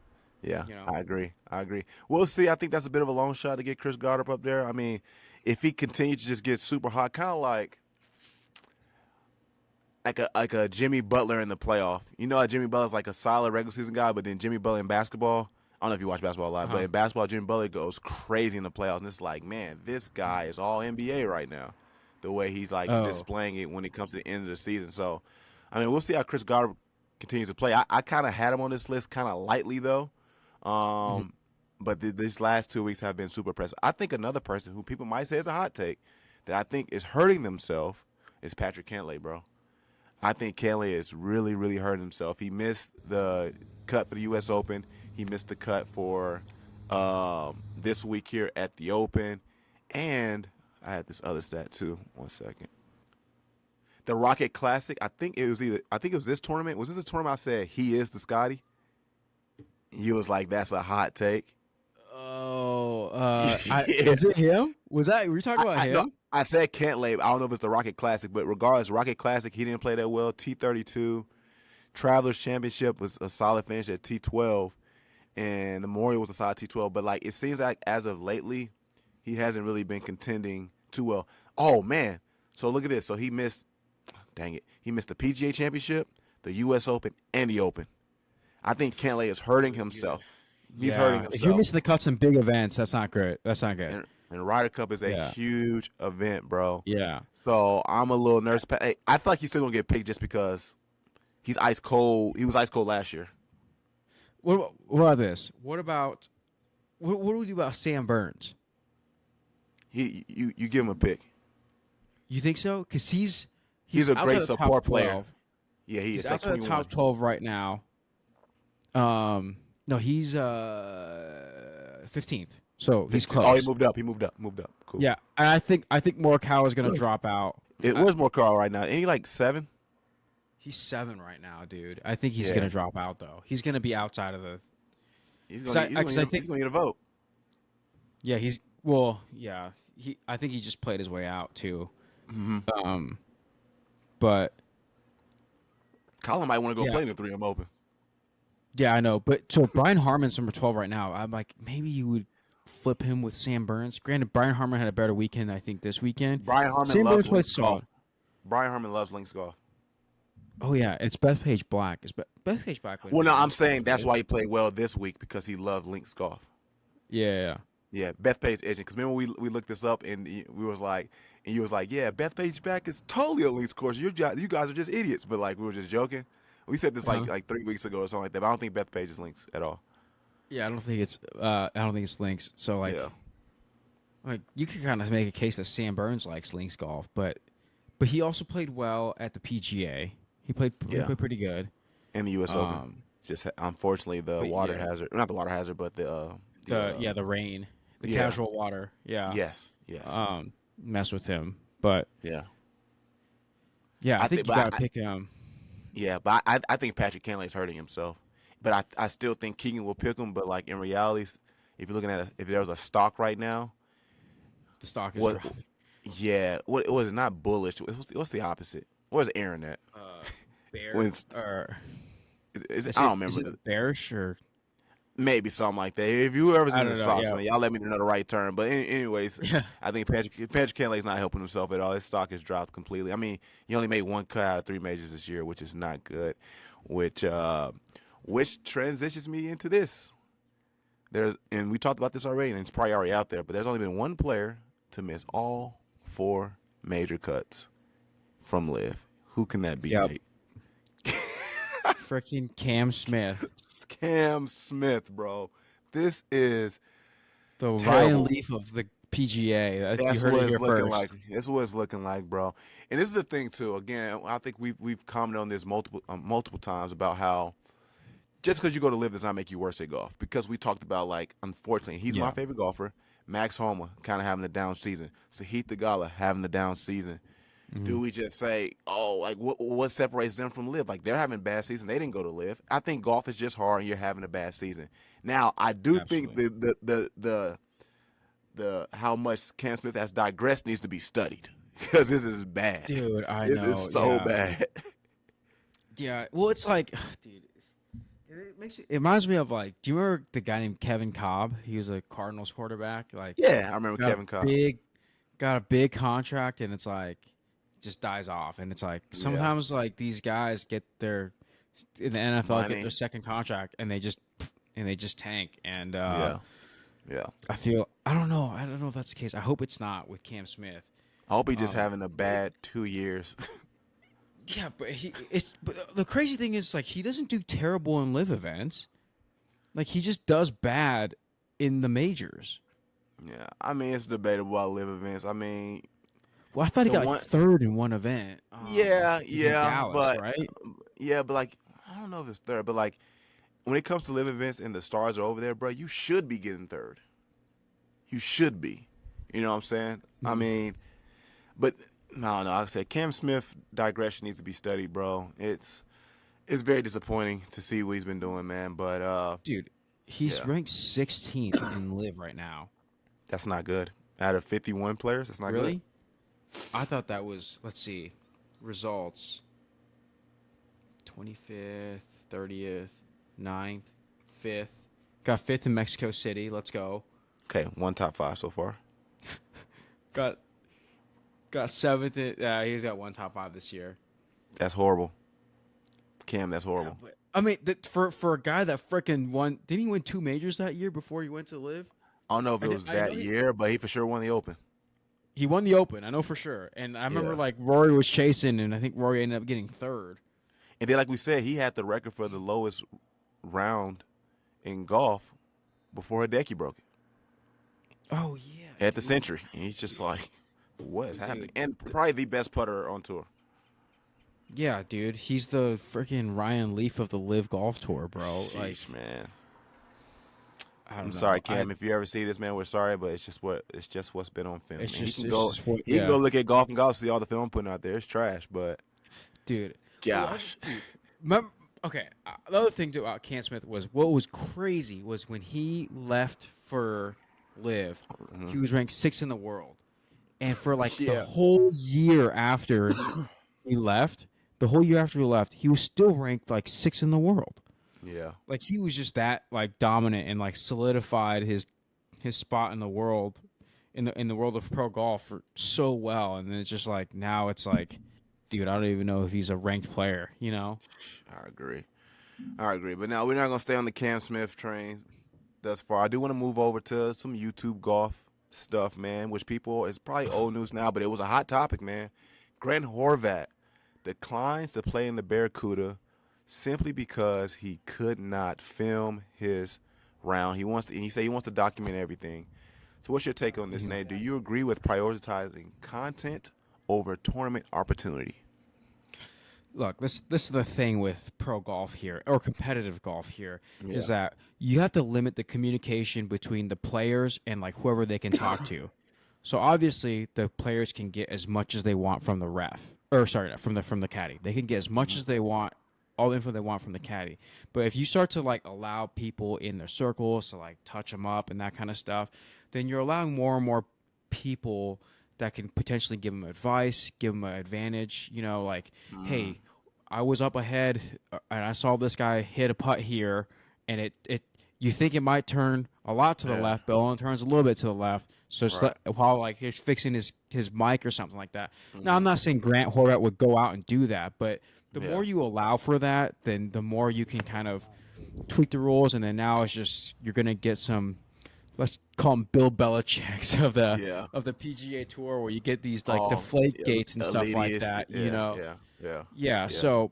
Yeah. you know, I agree. I agree. We'll see. I think that's a bit of a long shot to get Chris Gardner up there. I mean, if he continues to just get super hot, kind of like a Jimmy Butler in the playoff. You know how Jimmy Butler's like a solid regular season guy, but then Jimmy Butler in basketball, I don't know if you watch basketball a lot, but in basketball, Jimmy Butler goes crazy in the playoffs. And it's like, man, this guy is all NBA right now. The way he's like displaying it when it comes to the end of the season. So, I mean, we'll see how Chris Gardner continues to play. I kind of had him on this list kind of lightly though. But these last 2 weeks have been super impressive. I think another person who people might say is a hot take that I think is hurting themselves is Patrick Cantlay, bro. I think Cantlay is really, really hurting himself. He missed the cut for the U.S. Open. He missed the cut for this week here at the Open. And I had this other stat too. 1 second. The Rocket Classic. I think it was this tournament. Was this a tournament I said he is the Scottie? He was like, that's a hot take. is it him? Were you talking about him? No, I said Cantlay. I don't know if it's the Rocket Classic, but regardless, Rocket Classic, he didn't play that well. T32. Travelers Championship was a solid finish at T12. And the Memorial was a solid T12. But, like, it seems like as of lately, he hasn't really been contending too well. Oh, man. So, look at this. So, he missed the PGA Championship, the U.S. Open, and the Open. I think Cantlay is hurting himself. He's hurting himself. If you're missing the cuts in big events, that's not good. That's not good. And Ryder Cup is a huge event, bro. Yeah. So I'm a little nervous. Hey, I feel like he's still gonna get picked just because he's ice cold. He was ice cold last year. What about this? What do we do about Sam Burns? You give him a pick. You think so? Because he's a great outside the top support 12. player. Yeah, he He's is. outside the top 12 right now. No, he's 15th. So he's close. Oh, he moved up. Cool. Yeah, and I think Morikawa is going to drop out. Where's Morikawa right now? Ain't he like 7? He's 7 right now, dude. I think he's going to drop out though. He's going to be outside of the. He's going to need a vote. Yeah, I think he just played his way out too. Mm-hmm. But Colin might want to go play in the 3M Open. Yeah, I know. But so Brian Harmon's number 12 right now. I'm like, maybe you would flip him with Sam Burns. Granted, Brian Harmon had a better weekend, I think, this weekend. Brian Harmon Sam loves Burns played links golf. solid. Brian Harmon loves links golf. Oh yeah, it's Bethpage Black. Bethpage Black. Well, no, I'm saying that's why he played well this week because he loved links golf. Yeah. Yeah, Bethpage edging. Because remember we looked this up and we was like, and you was like, yeah, Bethpage back is totally a links course. You guys are just idiots. But like we were just joking. We said this like 3 weeks ago or something like that. But I don't think Bethpage is links at all. Yeah, I don't think it's links. So like, like you could kind of make a case that Sam Burns likes links golf, but he also played well at the PGA. He played pretty good. And the U.S. Open. Just unfortunately the water hazard, not the water hazard, but the rain, the casual water. Yeah. Yes. Mess with him, but yeah, I think you gotta pick him. Yeah, but I think Patrick Cantlay is hurting himself. But I still think Keegan will pick him. But like in reality, if you're looking at if there was a stock right now, the stock is dropping. Yeah, what was it? Not bullish. What's the opposite? Where's Aaron at? Bear. I don't remember. Is it bearish or maybe something like that? If you ever seen the stocks, man, y'all let me know the right term. But anyways, I think Patrick Cantlay is not helping himself at all. His stock has dropped completely. I mean, he only made 1 cut out of 3 majors this year, which is not good. Which transitions me into this. and we talked about this already, and it's probably already out there, but there's only been one player to miss all 4 major cuts from Live. Who can that be, Yep. Nate? Freaking Cam Smith, Cam Smith, bro. This is the Ryan terrible. Leaf of the PGA. You That's heard it what it's here looking first. like. That's what it's looking like, bro. And this is the thing too. Again, I think we've commented on this multiple times about how just because you go to Live does not make you worse at golf. Because we talked about, like, unfortunately, he's my Yeah. favorite golfer. Max Homa kind of having a down season. Sahith Theegala having a down season. Mhm. Do we just say, oh, like what separates them from Live? Like, they're having bad season. They didn't go to Live. I think golf is just hard and you're having a bad season. Now, I do think Absolutely. the how much Cam Smith has digressed needs to be studied because this is bad. Dude, I This is know. so Yeah. bad. Yeah. Well, it's like, dude, it reminds me of, like, do you remember the guy named Kevin Cobb? He was a Cardinals quarterback. Like, Yeah, I remember got a Kevin Cobb. big, got a big contract, and it's like, just dies off. And it's like Yeah, sometimes like these guys get their in the NFL get their money. second contract, and they just tank. And Yeah, yeah. I don't know. I don't know if that's the case. I hope it's not with Cam Smith. I hope he's just Um, having a bad 2 years. yeah, but the crazy thing is, like, he doesn't do terrible in live events. Like, he just does bad in the majors. Yeah, I mean, it's debatable about live events. I mean, Well, I thought he the got like one, third in one event. yeah, In yeah, Dallas, but right? like, I don't know if it's third, but like, when it comes to live events and the stars are over there, bro, you should be getting third. You should be. You know what I'm saying? I Mhm. mean, but no, no. Like I said, Cam Smith digression needs to be studied, bro. It's very disappointing to see what he's been doing, man. But Dude, he's yeah, ranked 16th in live right now. that's not good. Out of 51 players, that's not good. Really? I thought that was, let's see, results 25th, 30th, 9th, 5th. Got 5th in Mexico City. Let's go. Okay, one top 5 so far. Got got 7th. He's got one top 5 this year. That's horrible, Cam. That's Yeah, horrible. but I mean, for a guy that freaking won, didn't he win 2 majors that year before he went to live? I don't know if it was I know that year, but he for sure won the Open. he won the Open. I know for sure. And I remember, Yeah. like, Rory was chasing, and I think Rory ended up getting third. And then, like we said, he had the record for the lowest round in golf before Hideki broke it Oh yeah, at the dude. Century. And he's just like, what is happening? Dude. And probably the best putter on tour. Yeah, dude. He's the freaking Ryan Leaf of the Live Golf Tour, bro. Like, Sheesh, man. I I'm don't sorry, know. Cam. If you ever see this, man, we're sorry, but it's just what's been on film. It's Man. just what, He can yeah, go look at golf and golf, see all the film I'm putting out there. It's trash, but dude. gosh, Dude, okay. The other thing about Cam Smith was what was crazy was when he left for Live, he was ranked 6th in the world, and for like the yeah, whole year after he left, he was still ranked like 6th in the world. yeah, Like, he was just that, like, dominant and, like, solidified his spot in the world, in the world of pro golf for so well. And then it's just like, now it's like, dude, I don't even know if he's a ranked player, you know? I agree. I agree. But now we're not gonna stay on the Cam Smith train thus far. I do want to move over to some YouTube golf stuff, man, which people is probably old news now, but it was a hot topic, man. Grant Horvat declines to play in the Barracuda simply because he could not film his round. He said he wants to document everything. So what's your take on this, Mhm. Nate? Do you agree with prioritizing content over tournament opportunity? Look, this is the thing with pro golf here, or competitive golf here, is Yeah. that you have to limit the communication between the players and, like, whoever they can talk to. So obviously the players can get as much as they want from the ref, or sorry, from the caddy. They can get as much Hmm. as they want, all the info they want from the caddy. But if you start to, like, allow people in their circles to, like, touch them up and that kind of stuff, then you're allowing more and more people that can potentially give them advice, give them an advantage. You know, like, hey, I was up ahead and I saw this guy hit a putt here, and it you think it might turn a lot to the Yeah. left, but it only turns a little bit to the left. So it's Right. while, like, he's fixing his mic or something like that. Now, I'm Hmm. not saying Grant Horvat would go out and do that, but the Yeah. more you allow for that, then the more you can kind of tweak the rules, and then now it's just you're gonna get some, let's call them Bill Belichick's Yeah. of the PGA Tour, where you get these like Oh, deflate gates and stuff like elitist. that. You Yeah, know, yeah, yeah, yeah. yeah, So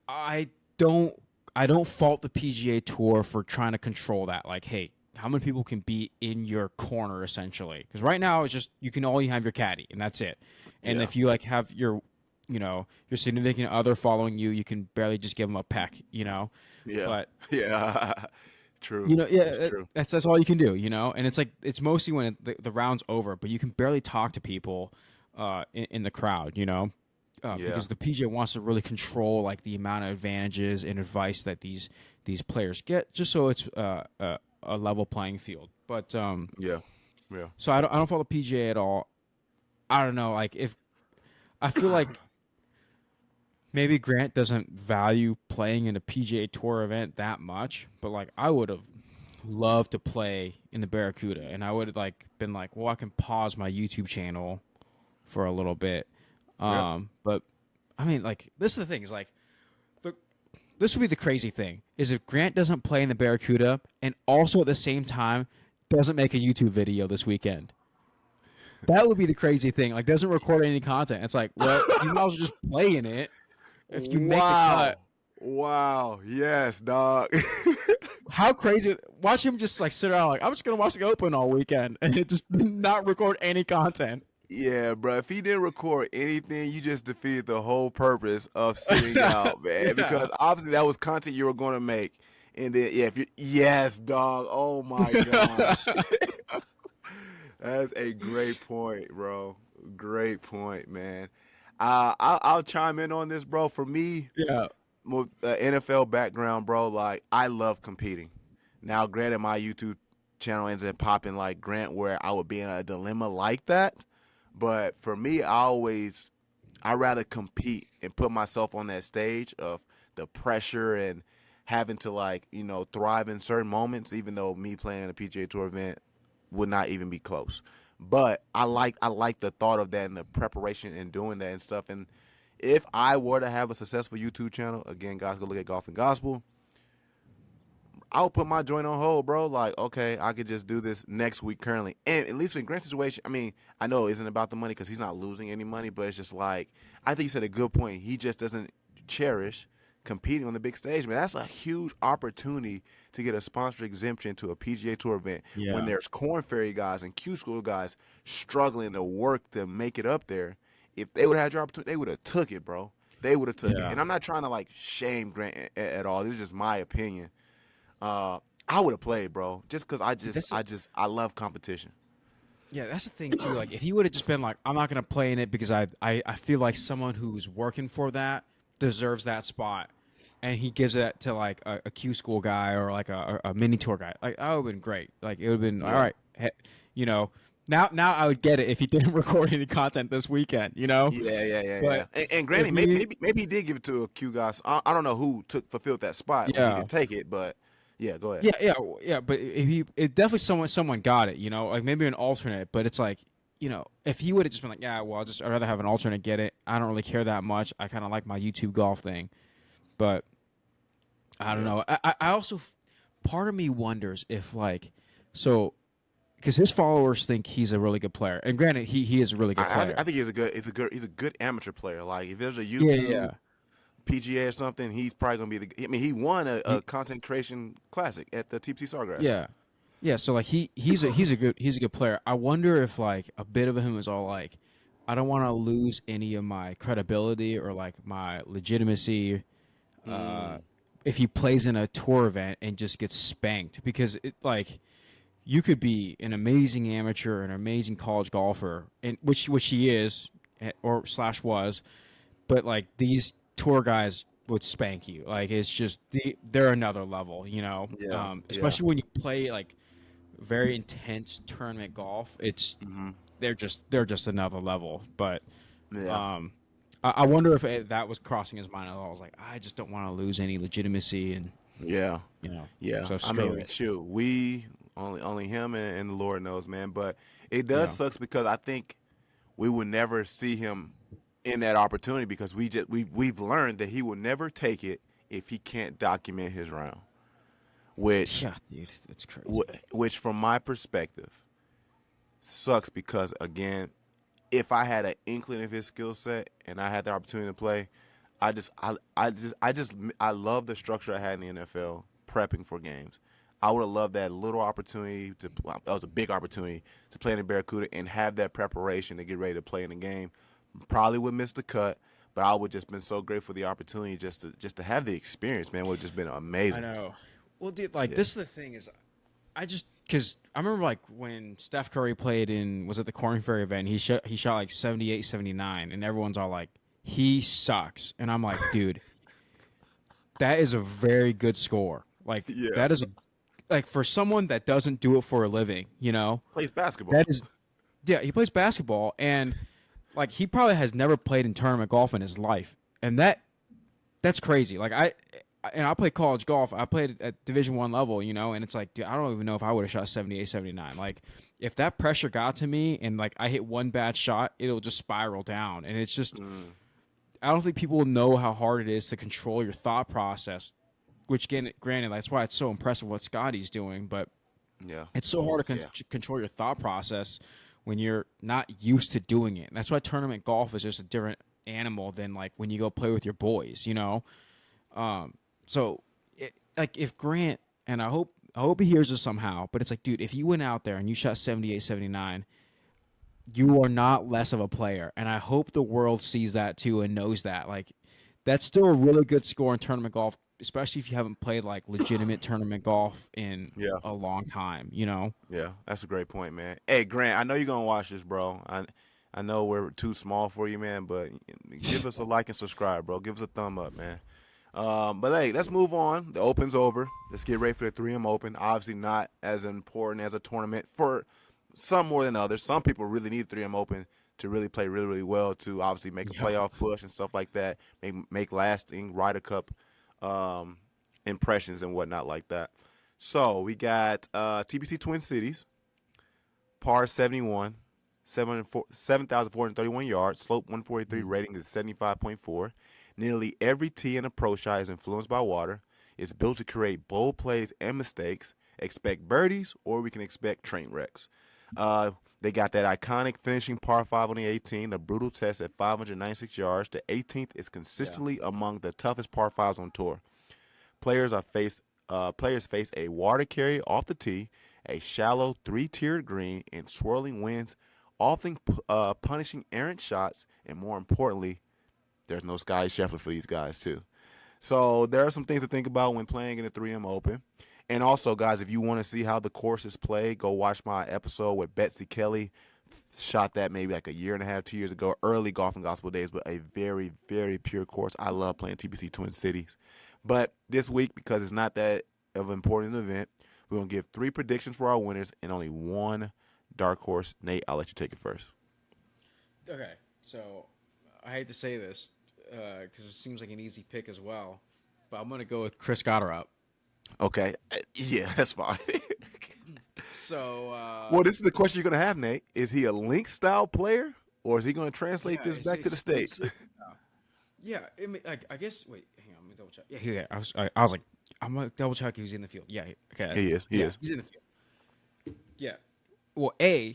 I don't I don't fault the PGA Tour for trying to control that. Like, hey, how many people can be in your corner essentially? Because right now it's just you can only have your caddy and that's it. And yeah, if you like have your your significant other following you, you can barely just give them a peck. yeah, But yeah. True. yeah, That's true. that's all you can do. And it's like it's mostly when the round's over, but you can barely talk to people in the crowd. Yeah, Because the PGA wants to really control like the amount of advantages and advice that these players get, just so it's a level playing field. But yeah, yeah. so I don't follow the PGA at all. I don't know, like if I feel like maybe Grant doesn't value playing in a PGA Tour event that much, but like I would have loved to play in the Barracuda, and I would have like been like, well, I can pause my YouTube channel for a little bit. Yeah. But I mean, like this is the thing is like, this would be the crazy thing is if Grant doesn't play in the Barracuda and also at the same time doesn't make a YouTube video this weekend. That would be the crazy thing. Like doesn't record any content. It's like, well, you might as well just play in it. If you make the cut, Wow. Wow. Yes, dog. how crazy! Watch him just like sit around like I'm just gonna watch the Open all weekend and just not record any content. Yeah, bro. If he didn't record anything, you just defeated the whole purpose of sitting out, man. Yeah. Because obviously that was content you were going to make. And then, yeah, if you, yes, dog. Oh my gosh. That's a great point, bro. Great point, man. I'll chime in on this, bro. For me, Yeah. with the NFL background, bro, like I love competing. Now, granted, my YouTube channel ends up popping like Grant, where I would be in a dilemma like that. But for me, I rather compete and put myself on that stage of the pressure and having to like thrive in certain moments, even though me playing in a PGA Tour event would not even be close. But I like the thought of that and the preparation and doing that and stuff. And if I were to have a successful YouTube channel, again, guys, go look at Golf and Gospel. I'll put my joint on hold, bro. Like, okay, I could just do this next week currently. And at least in Grant's situation, I mean, I know it isn't about the money because he's not losing any money, but it's just like, I think you said a good point. He just doesn't cherish competing on the big stage, man. That's a huge opportunity to get a sponsor exemption to a PGA Tour event when Yeah. there's Corn Ferry guys and Q School guys struggling to work to make it up there. If they would have had your opportunity, they would have took it, bro. They would have took it. Yeah. And I'm not trying to like shame Grant at all. This is just my opinion. uh, I would have played, bro, just because That's I love competition. Yeah, that's the thing too. Like, if he would have just been like, "I'm not gonna play in it because I feel like someone who's working for that deserves that spot," and he gives it to like a Q school guy or like a mini tour guy, like that would have been great. Like it would have been all Yeah, right. You know, now I would get it if he didn't record any content this weekend. yeah, yeah, yeah, yeah. But And if granted, maybe, he, maybe he did give it to a Q guy. So I don't know who fulfilled that spot when he yeah, didn't take it, but yeah, go ahead. yeah. But if it definitely someone got it. Like maybe an alternate. But it's like, if he would have just been like, yeah, well, I'd rather have an alternate get it. I don't really care that much. I kind of like my YouTube golf thing, but I don't Yeah, know. I also, part of me wonders if like, so because his followers think he's a really good player, and granted, he is a really good I player. think he's a good amateur player. Like if there's a Yeah, YouTube yeah. PGA or something, he's probably gonna be I mean, he won a He, content creation classic at the TPC Sawgrass. yeah. Yeah, so like he's a good player. I wonder if like a bit of him is all like, I don't want to lose any of my credibility or like my legitimacy uh, Mm, if he plays in a tour event and just gets spanked because it like you could be an amazing amateur, an amazing college golfer, and which he is or slash was, but like these tour guys would spank you. Like it's just they're another level, yeah, yeah. especially when you play like very intense tournament golf. It's Hmm. they're just another level. But Yeah. um, I wonder if that was crossing his mind at all. I was like, I just don't want to lose any legitimacy, and Yeah. you know, Yeah, so I screw mean, it. shoot, we only him and the Lord knows, man. But it does Yeah, sucks because I think we would never see him in that opportunity because we've learned that he will never take it if he can't document his round, which Yeah, dude, it's crazy. which from my perspective sucks because again, if I had an inkling of his skill set and I had the opportunity to play, I love the structure I had in the NFL prepping for games. I would have loved that little opportunity to. Well, that was a big opportunity to play in the Barracuda and have that preparation to get ready to play in the game. Probably would miss the cut, but I would just been so grateful for the opportunity just to have the experience. Man, would have just been I amazing. know. Well, dude, like Yeah, this is the thing is, I just because I remember like when Steph Curry played in was it the Corn Ferry event? He shot like 78, 79, and everyone's all like, he sucks, and I'm like, dude, that is a very good score. Like yeah. that is a like for someone that doesn't do it for a living, Plays that basketball. is yeah. He plays basketball, and like he probably has never played in tournament golf in his life, and that's crazy. Like I played college golf. I played at Division 1 level, and it's like, dude, I don't even know if I would have shot 78, 79. Like if that pressure got to me and like I hit one bad shot, it'll just spiral down. And it's just Mm, I don't think people know how hard it is to control your thought process. Which, again, granted, that's why it's so impressive what Scottie's doing, but yeah, it's so hard to yeah, control your thought process when you're not used to doing it. And that's why tournament golf is just a different animal than like when you go play with your boys. So, like if Grant, and I hope he hears this somehow, but it's like, dude, if you went out there and you shot 78, 79, you are not less of a player. And I hope the world sees that too and knows that. Like, that's still a really good score in tournament golf, especially if you haven't played like legitimate tournament golf in yeah. a long time. Yeah, that's a great point, man. Hey, Grant, I know you're gonna watch this, bro. I know we're too small for you, man, but give us a like and subscribe, bro. Give us a thumb up, man. But hey, let's move on. The Open's over. Let's get ready for the 3M Open. Obviously, not as important as a tournament for some more than others. Some people really need 3M Open to really play really, really well to obviously make a Yeah. playoff push and stuff like that. Make lasting Ryder Cup um, impressions and whatnot like that. So we got TPC Twin Cities, par 71, 7,431 yards, slope 143, Mhm. rating is 75.4. Nearly every tee and approach shot is influenced by water. It's built to create bold plays and mistakes. Expect birdies, or we can expect train wrecks. They got that iconic finishing par 5 on the 18, the brutal test at 596 yards. The 18th is Yeah. consistently among the toughest par 5s on tour. Players face a water carry off the tee, a shallow three-tiered green, and swirling winds, often punishing errant shots. And more importantly, there's no Scottie Scheffler for these guys too. So there are some things to think about when playing in the 3M Open. And also, guys, if you want to see how the course is played, go watch my episode with Betsy Kelly. Shot that maybe like a year and a half, 2 years ago, early golf and gospel days, but a very, very pure course. I love playing TPC Twin Cities. But this week, because it's not that of an important event, we're going to give 3 predictions for our winners and only one dark horse. Nate, I'll let you take it first. Okay. So I hate to say this because it seems like an easy pick as well, but I'm going to go with Chris Gotterup. Okay. Yeah, that's fine. So, Well, this is the question you're going to have, Nate. Is he a link style player, or is he going to translate yeah, this back to the States? yeah. I guess. Wait, hang on. Let me double check. Yeah, I was like, I'm gonna double check. He was in the field. Yeah. Okay. He is. He Yeah, is. he's in the field. Yeah. Well, I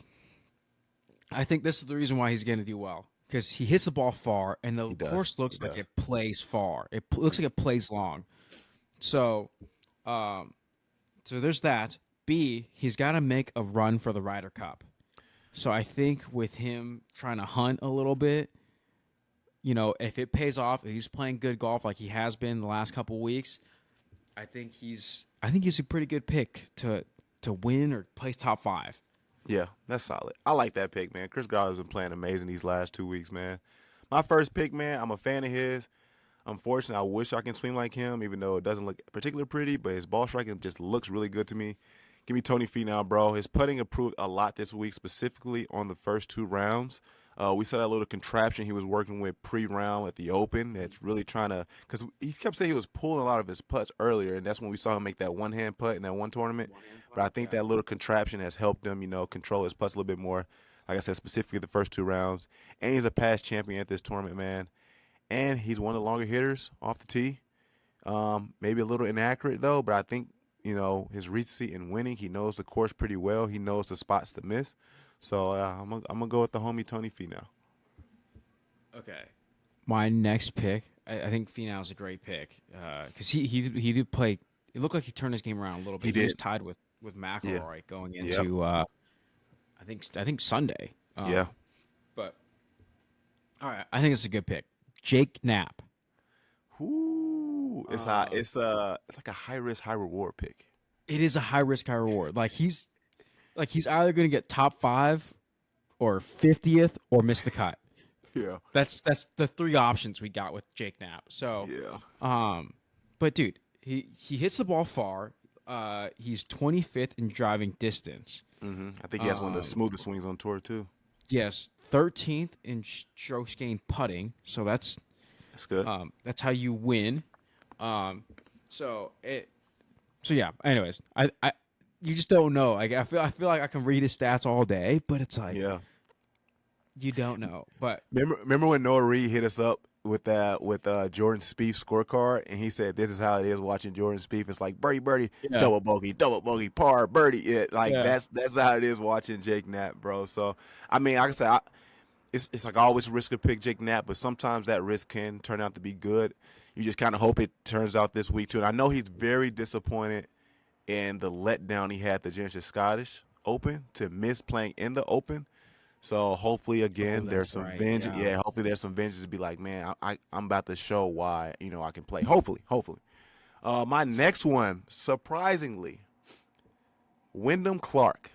think this is the reason why he's going to do well because he hits the ball far, and the He does. course He looks like does. it plays far. Looks like it plays long. So, um, so there's that. B, he's got to make a run for the Ryder Cup. So I think with him trying to hunt a little bit, if it pays off, if he's playing good golf like he has been the last couple weeks, I think he's a pretty good pick to win or place top 5. Yeah, that's solid. I like that pick, man. Chris Gardner's been playing amazing these last 2 weeks, man. My first pick, man, I'm a fan of his. Unfortunately, I wish I can swing like him, even though it doesn't look particularly pretty, but his ball striking just looks really good to me. Give me Tony Finau, bro. His putting improved a lot this week, specifically on the first 2 rounds. We saw that little contraption he was working with pre-round at the Open. That's really trying to, because he kept saying he was pulling a lot of his putts earlier, and that's when we saw him make that one-hand putt in that one tournament. But I think Yeah. that little contraption has helped him, control his putts a little bit more. Like I said, specifically the first 2 rounds. And he's a past champion at this tournament, man. And he's one of the longer hitters off the tee. Maybe a little inaccurate though, but I think his recency in winning, he knows the course pretty well. He knows the spots to miss. So I'm gonna go with the homie Tony Finau. Okay. My next pick, I think Finau's a great pick because he did play. It looked like he turned his game around a little He bit. He was did. tied with Yeah. McIlroy going Yep. into I think Sunday. Yeah. But all right, I think it's a good pick. Jake Knapp. Ooh, Uh, it's like a high risk, high reward pick. it is a high risk, high reward. He's either going to get top 5 or 50th or miss the cut. Yeah. That's the three options we got with Jake Knapp. So, Yeah. but dude, he hits the ball far. He's 25th in driving distance. I think he has one of the smoothest swings on tour too. Yes, 13th in strokes gained putting. So that's good. that's how you win. So yeah. Anyways, I you just don't know. Like I feel like I can read his stats all day, but it's like Yeah. you don't know. But Remember when Noah Reed hit us up with Jordan Spieth's scorecard, and he said this is how it is watching Jordan Spieth. It's like birdie, yeah, double bogey, par, birdie. Yeah, like yeah, that's how it is watching Jake Knapp, bro. So I mean, like I said, it's like I always risk to pick Jake Knapp, but sometimes that risk can turn out to be good. You just kind of hope it turns out this week too. And I know he's very disappointed in the letdown he had the Genesis Scottish Open to miss playing in the Open. So hopefully again there's that's some right. vengeance. Yeah. Yeah, hopefully there's some vengeance to be like, man, I'm about to show why I can play. Hopefully. My next one, surprisingly, Wyndham Clark.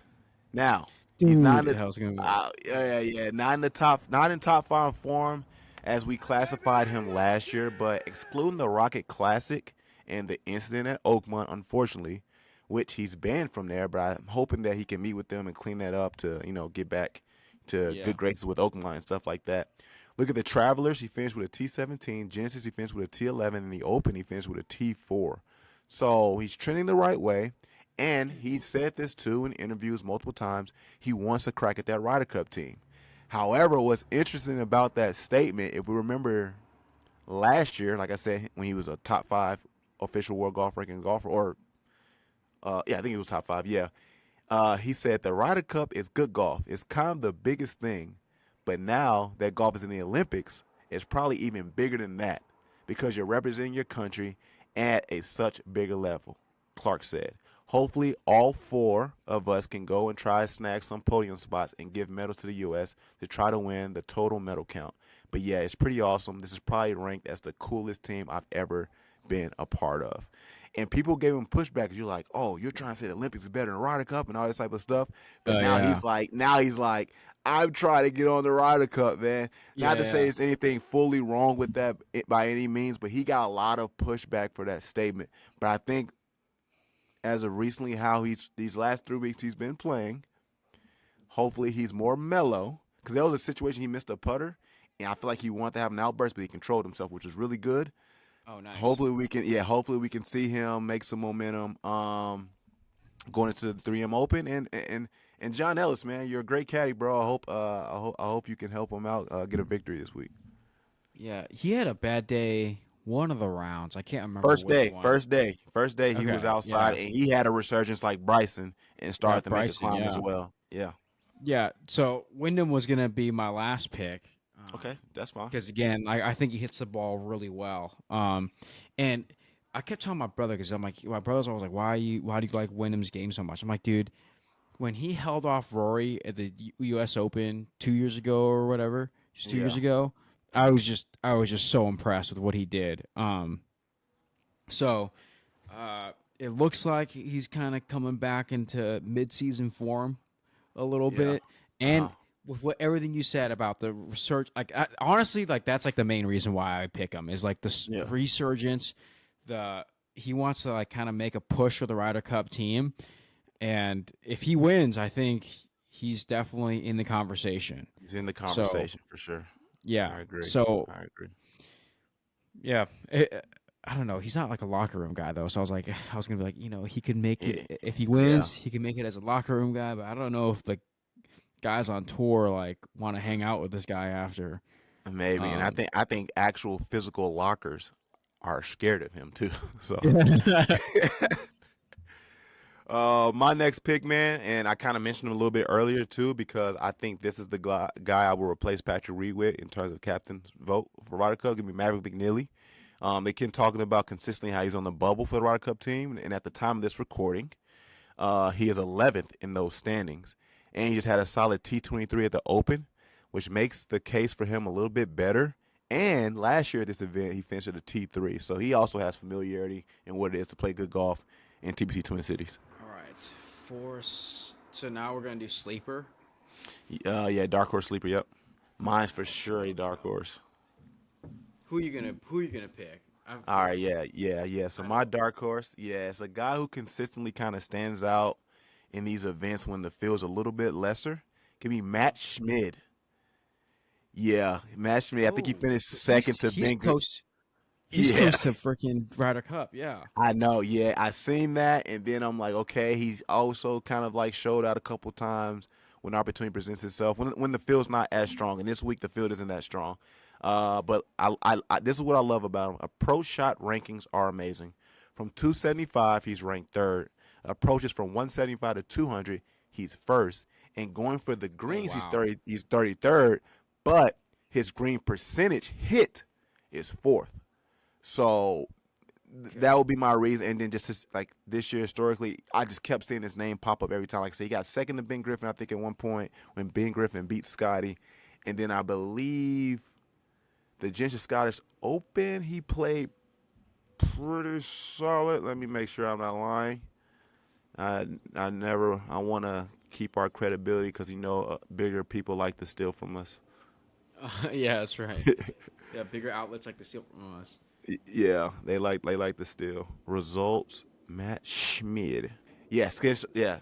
Now he's not Dude, in how's it gonna the go? not in top 5 form as we classified him last year, but excluding the Rocket Classic and the incident at Oakmont, unfortunately, which he's banned from there. But I'm hoping that he can meet with them and clean that up to get back to Yeah. good graces with Oakmont and stuff like that. Look at the Travelers. He finished with a T17. Genesis, he finished with a T11. And the Open, he finished with a T4. So he's trending the right way. And he said this too in interviews multiple times. He wants to crack at that Ryder Cup team. However, what's interesting about that statement, if we remember last year, like I said, when he was a top 5 official world golf ranking golfer, or yeah, I think he was top 5. Yeah, he said the Ryder Cup is good golf. It's kind of the biggest thing, but now that golf is in the Olympics, it's probably even bigger than that because you're representing your country at a such bigger level. Clark said. Hopefully, all 4 of us can go and try to snag some podium spots and give medals to the U.S. to try to win the total medal count. But yeah, it's pretty awesome. This is probably ranked as the coolest team I've ever been a part of. And people gave him pushback because you're like, oh, you're trying to say the Olympics is better than Ryder Cup and all this type of stuff. But now Yeah. he's like, I'm trying to get on the Ryder Cup, man. Not to say Yeah. it's anything fully wrong with that by any means, but he got a lot of pushback for that statement. But I think as of recently, how these last 3 weeks he's been playing, hopefully he's more mellow because there was a situation he missed a putter, and I feel like he wanted to have an outburst, but he controlled himself, which was really good. Oh, nice. Hopefully we can see him make some momentum going into the 3M Open and John Ellis, man, you're a great caddy, bro. I hope you can help him out get a victory this week. Yeah, he had a bad day one of the rounds. I can't remember First which day, one. first day he was Okay. outside Yeah. and he had a resurgence like Bryson and started Like to make a Bryson. climb as Yeah. well. Yeah. Yeah. So Wyndham was gonna be my last pick. Okay, that's fine. Because again, I think he hits the ball really well. And I kept telling my brother because I'm like, my brother's always like, why do you like Wyndham's game so much? I'm like, dude, when he held off Rory at the U.S. Open 2 years ago or whatever, just 2 years Yeah. ago, I was just so impressed with what he did. So it looks like he's kind of coming back into mid-season form a little Yeah. bit, Uh-huh. and with everything you said about the research, like honestly, like that's like the main reason why I pick him is like the Yeah. resurgence. He wants to like kind of make a push for the Ryder Cup team, and if he wins, I think he's definitely in the conversation. He's in the So conversation for sure. yeah, I agree. so I agree. yeah, I don't know. He's not like a locker room guy though, so I was gonna be like, he could make Yeah. it if he Yeah. wins, he can make it as a locker room guy, but I don't know if the guys on tour like want to hang out with this guy after. Maybe. And I Um, think I think actual physical lockers, are scared of him too. So my next pick, man, and I kind of mentioned him a little bit earlier too, because I think this is the guy I will replace Patrick Reed with in terms of captain's vote for Ryder Cup. Give me Maverick McNeely. They keep talking about consistently how he's on the bubble for the Ryder Cup team, and at the time of this recording, he is 11th in those standings, and he just had a solid T23 at the Open, which makes the case for him a little bit better. And last year at this event, he finished at a T3, so he also has familiarity in what it is to play good golf in TPC Twin Cities. All right, force. So now we're gonna do sleeper. Yeah, dark horse sleeper. Yep, mine's for sure a dark horse. Who are you gonna pick? All right, yeah. So my dark horse, yeah, it's a guy who consistently kind of stands out in these events when the field's a little bit lesser. Give me Matt Schmid. Yeah, Matt Schmid. I think he Oh, finished he's second to he's Ben. close. He's Yeah, close to freaking Ryder Cup. Yeah. I know. Yeah, I seen that, and then I'm like, okay, he's also kind of like showed out a couple times when opportunity presents itself. When the field's not as strong, and this week the field isn't that strong. But this is what I love about him. Approach shot rankings are amazing. From 275, he's ranked third. Approaches from 175 to 200, he's first. And going for the Oh greens, wow. he's 33rd. But his green percentage hit is fourth. So that Okay. would be my reason. And then like this year historically, I just kept seeing his name pop up every time. Like I said, he got second to Ben Griffin, I think, at one point when Ben Griffin beat Scottie. And then I believe the Ginger Scottish Open, he played pretty solid. Let me make sure I'm not lying. I want to keep our credibility because bigger people like to steal from us. Yeah, that's right. Yeah, bigger outlets like the Steel from us. Yeah, they like to steal. Results: Matt Schmid. Yeah, yeah.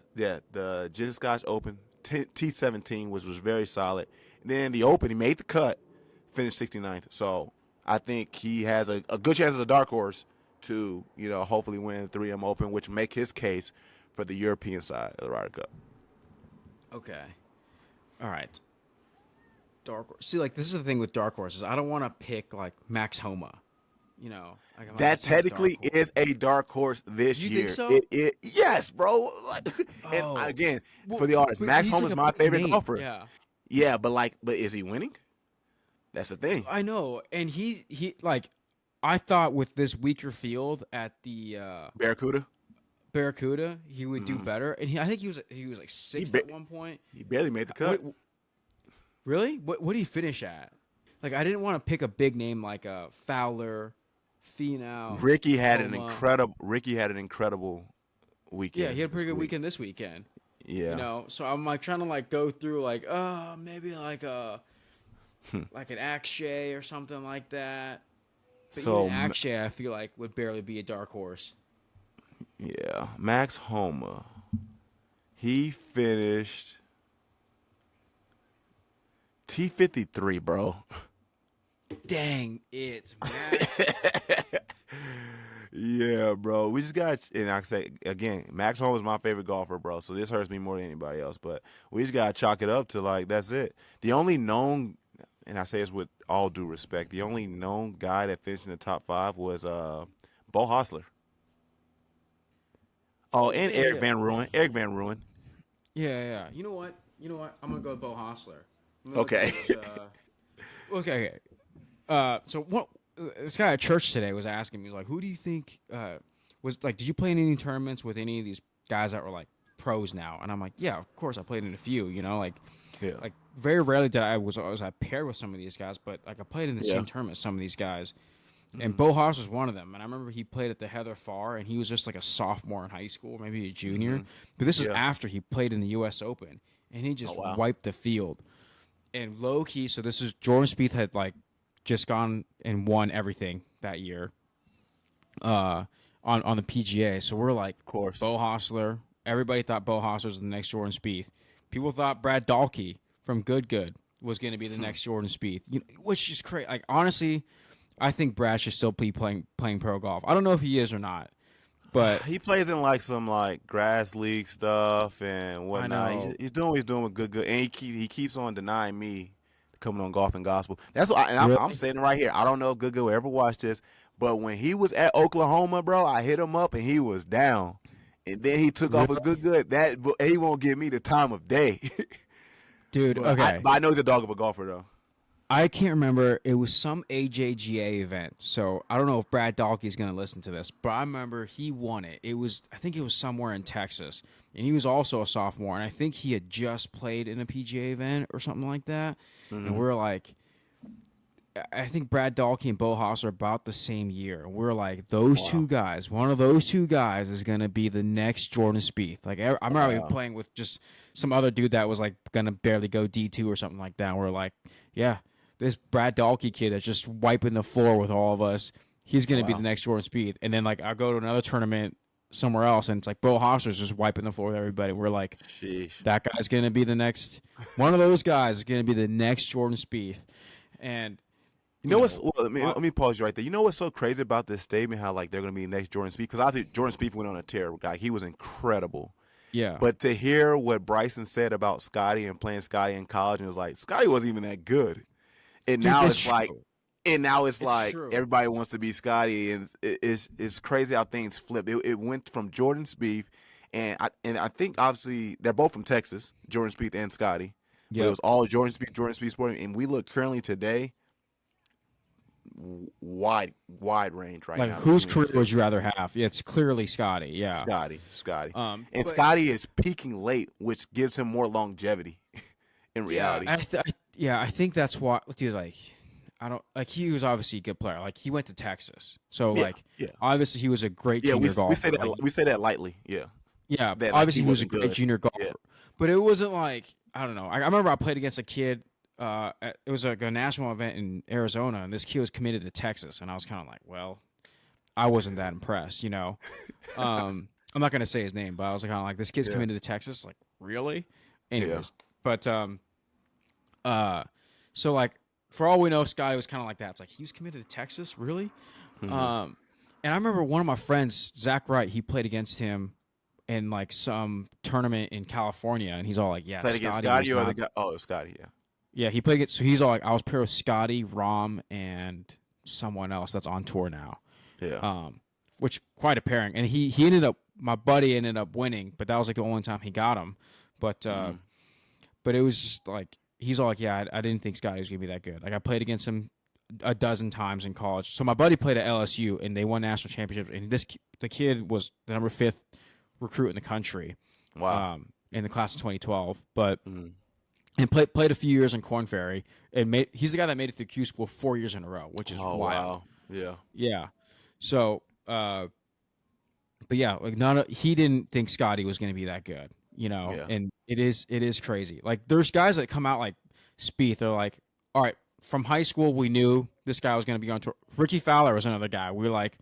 The Ginger Scotch Open T17 was very solid. Then the Open, he made the cut, finished 69th. So I think he has a good chance as a dark horse to hopefully win the 3M Open, which make his case for the European side of the Ryder Cup. Okay. All right. Dark horse. See, like this is the thing with dark horses. I don't want to pick like Max Homa. Like I'm like That that's not a dark technically horse. is a dark horse this You think year. so? It yes, bro. Like, and Oh, again, for well, the artist, but Max he's Homa like is a my big favorite name. golfer. Yeah, Yeah, but is he winning? That's the thing. I know. And he like, I thought with this weaker field at the Barracuda. Barracuda, he would do Hmm. better. And I think he was like He sixth ba- at one point. he barely made the What cut. really? What did he finish at? Like I didn't want to pick a big name like Fowler, Finau, Homa. Ricky had an incredible Yeah, he weekend had a this pretty good week. weekend this weekend. Yeah. So I'm like trying to like go through like maybe like an Akshay or something like that. But even So Akshay, I feel like would barely be a dark horse. yeah, Max Homa. He finished T53, bro. Dang it, Max. Yeah, bro. We just got, and I say again, Max Homa is my favorite golfer, bro. So this hurts me more than anybody else. But we just gotta chalk it up to like that's it. The only known, and I say this with all due respect, the only known guy that finished in the top five was Bo Hostler. Oh, Oh and yeah, Eric yeah, Van Ruin. Eric Van Ruin. yeah. You know what? I'm gonna go with Bo Hostler. I'm gonna look at Okay. his. Okay. So what? This guy at church today was asking me like, who do you think was like? Did you play in any tournaments with any of these guys that were like pros now? And I'm like, yeah, of course I played in a few. Yeah. Like very rarely did I paired with some of these guys, but like I played in the Yeah. same tournament as some of these guys. And Hmm. Bo Haas was one of them. And I remember he played at the Heather Farr, and he was just like a sophomore in high school, maybe a junior. Hmm. But this is Yeah. after he played in the U.S. Open, and he Oh just wow. wiped the field. And low key, so this is Jordan Spieth had like just gone and won everything that year on the PGA. So we're like Of course. Bo Hostler. Everybody thought Bo Hostler was the next Jordan Spieth. People thought Brad Dahlke from Good was going to be the next Jordan Spieth, which is crazy. Like honestly, I think Brad should still be playing pro golf. I don't know if he is or not, but He plays in like some like grass league stuff and I whatnot. know. He's doing what he's doing with good, and he keeps on denying me coming on Golf and Gospel. That's why, and I'm Really? saying it right here. I don't know if Good will ever watch this, but when he was at Oklahoma, bro, I hit him up and he was down, and then he took off a Really? good. That he won't give me the time of day, Dude, but okay. I know he's a dog of a golfer though. I can't remember. It was some AJGA event. So I don't know if Brad Dahlke's going to listen to this, but I remember he won it. I think it was somewhere in Texas. And he was also a sophomore. And I think he had just played in a PGA event or something like that. And Mm-hmm. we're like, I think Brad Dahlke and Bo Haas are about the same year. We're like, those two Wow, guys, one of those two guys is going to be the next Jordan Spieth. Like, I remember wow, playing with just some other dude that was like going to barely go D2 or something like that. And we're like, yeah, this Brad Dahlke kid that's just wiping the floor with all of us, he's going to be the wow. next Jordan Spieth. And then, like, I'll go to another tournament somewhere else, and it's like Bo Hosser's just wiping the floor with everybody. We're like, Sheesh. that guy's going to be the next, one of those guys is going to be the next Jordan Spieth. And, You you know what's know, well, let me pause you right there. You know what's so crazy about this statement? How like they're gonna be the next Jordan Spieth? Because I think Jordan Spieth went on a tear, guy. He was incredible. yeah. But to hear what Bryson said about Scottie and playing Scottie in college, and it was like Scottie wasn't even that good, and Dude, now it's it's like, true. It's true. everybody wants to be Scottie, and it's crazy how things flip. It went from Jordan Spieth, and I think obviously they're both from Texas, Jordan Spieth and Scottie, but it Yep. was all Jordan Spieth sport, and we look currently today wide range right Like, now whose between the career two. would you rather have? Yeah, it's clearly Scotty. Yeah. Scottie, and But Scottie is peaking late, which gives him more longevity in yeah, reality. I think that's why, dude. Like, I don't like. He was obviously a good player. Like, he went to Texas, so Yeah, like, yeah, obviously he was a great yeah. junior We say golfer. Like, that lightly. Yeah, yeah, that like he obviously he was a wasn't great good. junior Yeah, golfer, but it wasn't like, I don't know. I remember I played against a kid. It was like a national event in Arizona, and this kid was committed to Texas, and I was kind of like, well, I wasn't that impressed, you know. I'm not gonna say his name, but I was kind of like, this kid's yeah, committed to Texas, like, really? yeah. Anyways, but uh, so like, for all we know, Scotty was kind of like that. It's like, he was committed to Texas, really? Hmm. Um, and I remember one of my friends, Zach Wright, he played against him in like some tournament in California, and he's all like, yeah, Played against Scotty Scottie was or the not. guy? Oh, it was Scottie. Yeah, Yeah, he played against. So he's all like, I was paired with Scotty, Rom, and someone else that's on tour now. yeah. Which quite a pairing. And he ended up, my buddy ended up winning, but that was like the only time he got him. But Mm. but it was just like, he's all like, yeah, I didn't think Scotty was gonna be that good. Like, I played against him a dozen times in college. So my buddy played at LSU and they won national championships. And the kid was the number fifth recruit in the country, Wow. in the class of 2012. But Mm. and played a few years in Corn Ferry and he's the guy that made it through Q school 4 years in a row, which is Oh wild. wow. Yeah. Yeah. So but yeah, like, he didn't think Scotty was going to be that good, you know, Yeah. and it is crazy. Like, there's guys that come out like Spieth. They're like, all right, from high school we knew this guy was going to be on tour. Ricky Fowler was another guy. We were like,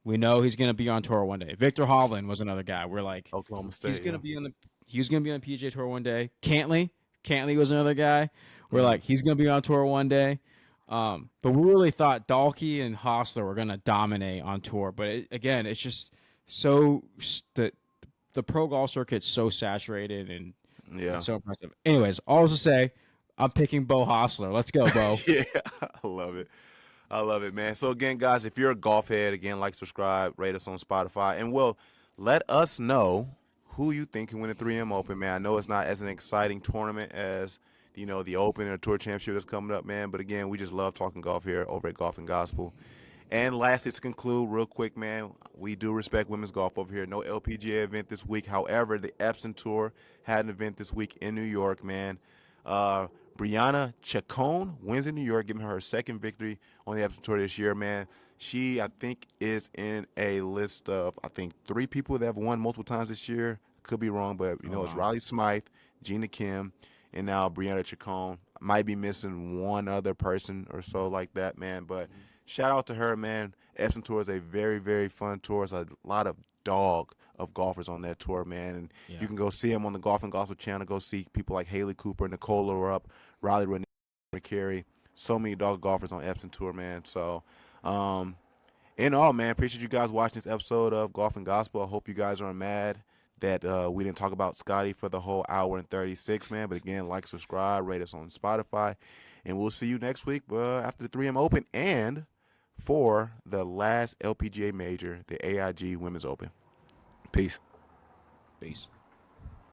we know he's going to be on tour one day. Victor Hovland was another guy. We're like, Oklahoma he's State. going to Yeah. be on the he was going to be on the PGA Tour one day. Cantley was another guy. We're Mm. like, he's going to be on tour one day. But we really thought Dahlke and Hostler were going to dominate on tour. But again, it's just so the pro golf circuit's so saturated and Yeah. so impressive. Anyways, all to say, I'm picking Bo Hostler. Let's go, Bo. Yeah. I love it. I love it, man. So again, guys, if you're a golf head, again, like, subscribe, rate us on Spotify, and well, let us know who you think can win the 3M Open, man. I know it's not as an exciting tournament as the Open or Tour Championship that's coming up, man. But again, we just love talking golf here over at Golf and Gospel. And lastly, to conclude, real quick, man, we do respect women's golf over here. No LPGA event this week. However, the Epson Tour had an event this week in New York, man. Uh, Brianna Chacon wins in New York, giving her second victory on the Epson Tour this year, man. She, I think, is in a list of, I think, three people that have won multiple times this year. Could be wrong, but, Oh it's wow. Riley Smythe, Gina Kim, and now Brianna Chacon. Might be missing one other person or so like that, man. But shout out to her, man. Epson Tour is a very, very fun tour. It's a lot of dog of golfers on that tour, man. And you Yeah. can go see them on the Golf and Gospel channel. Go see people like Haley Cooper, Nicola Rupp, Riley Renee, Carey. So many dog golfers on Epson Tour, man. So, in all, man, appreciate you guys watching this episode of Golf and Gospel. I hope you guys aren't mad that we didn't talk about Scotty for the whole hour and 36, man. But again, like, subscribe, rate us on Spotify. And we'll see you next week after the 3M Open and for the last LPGA major, the AIG Women's Open. Peace. Peace.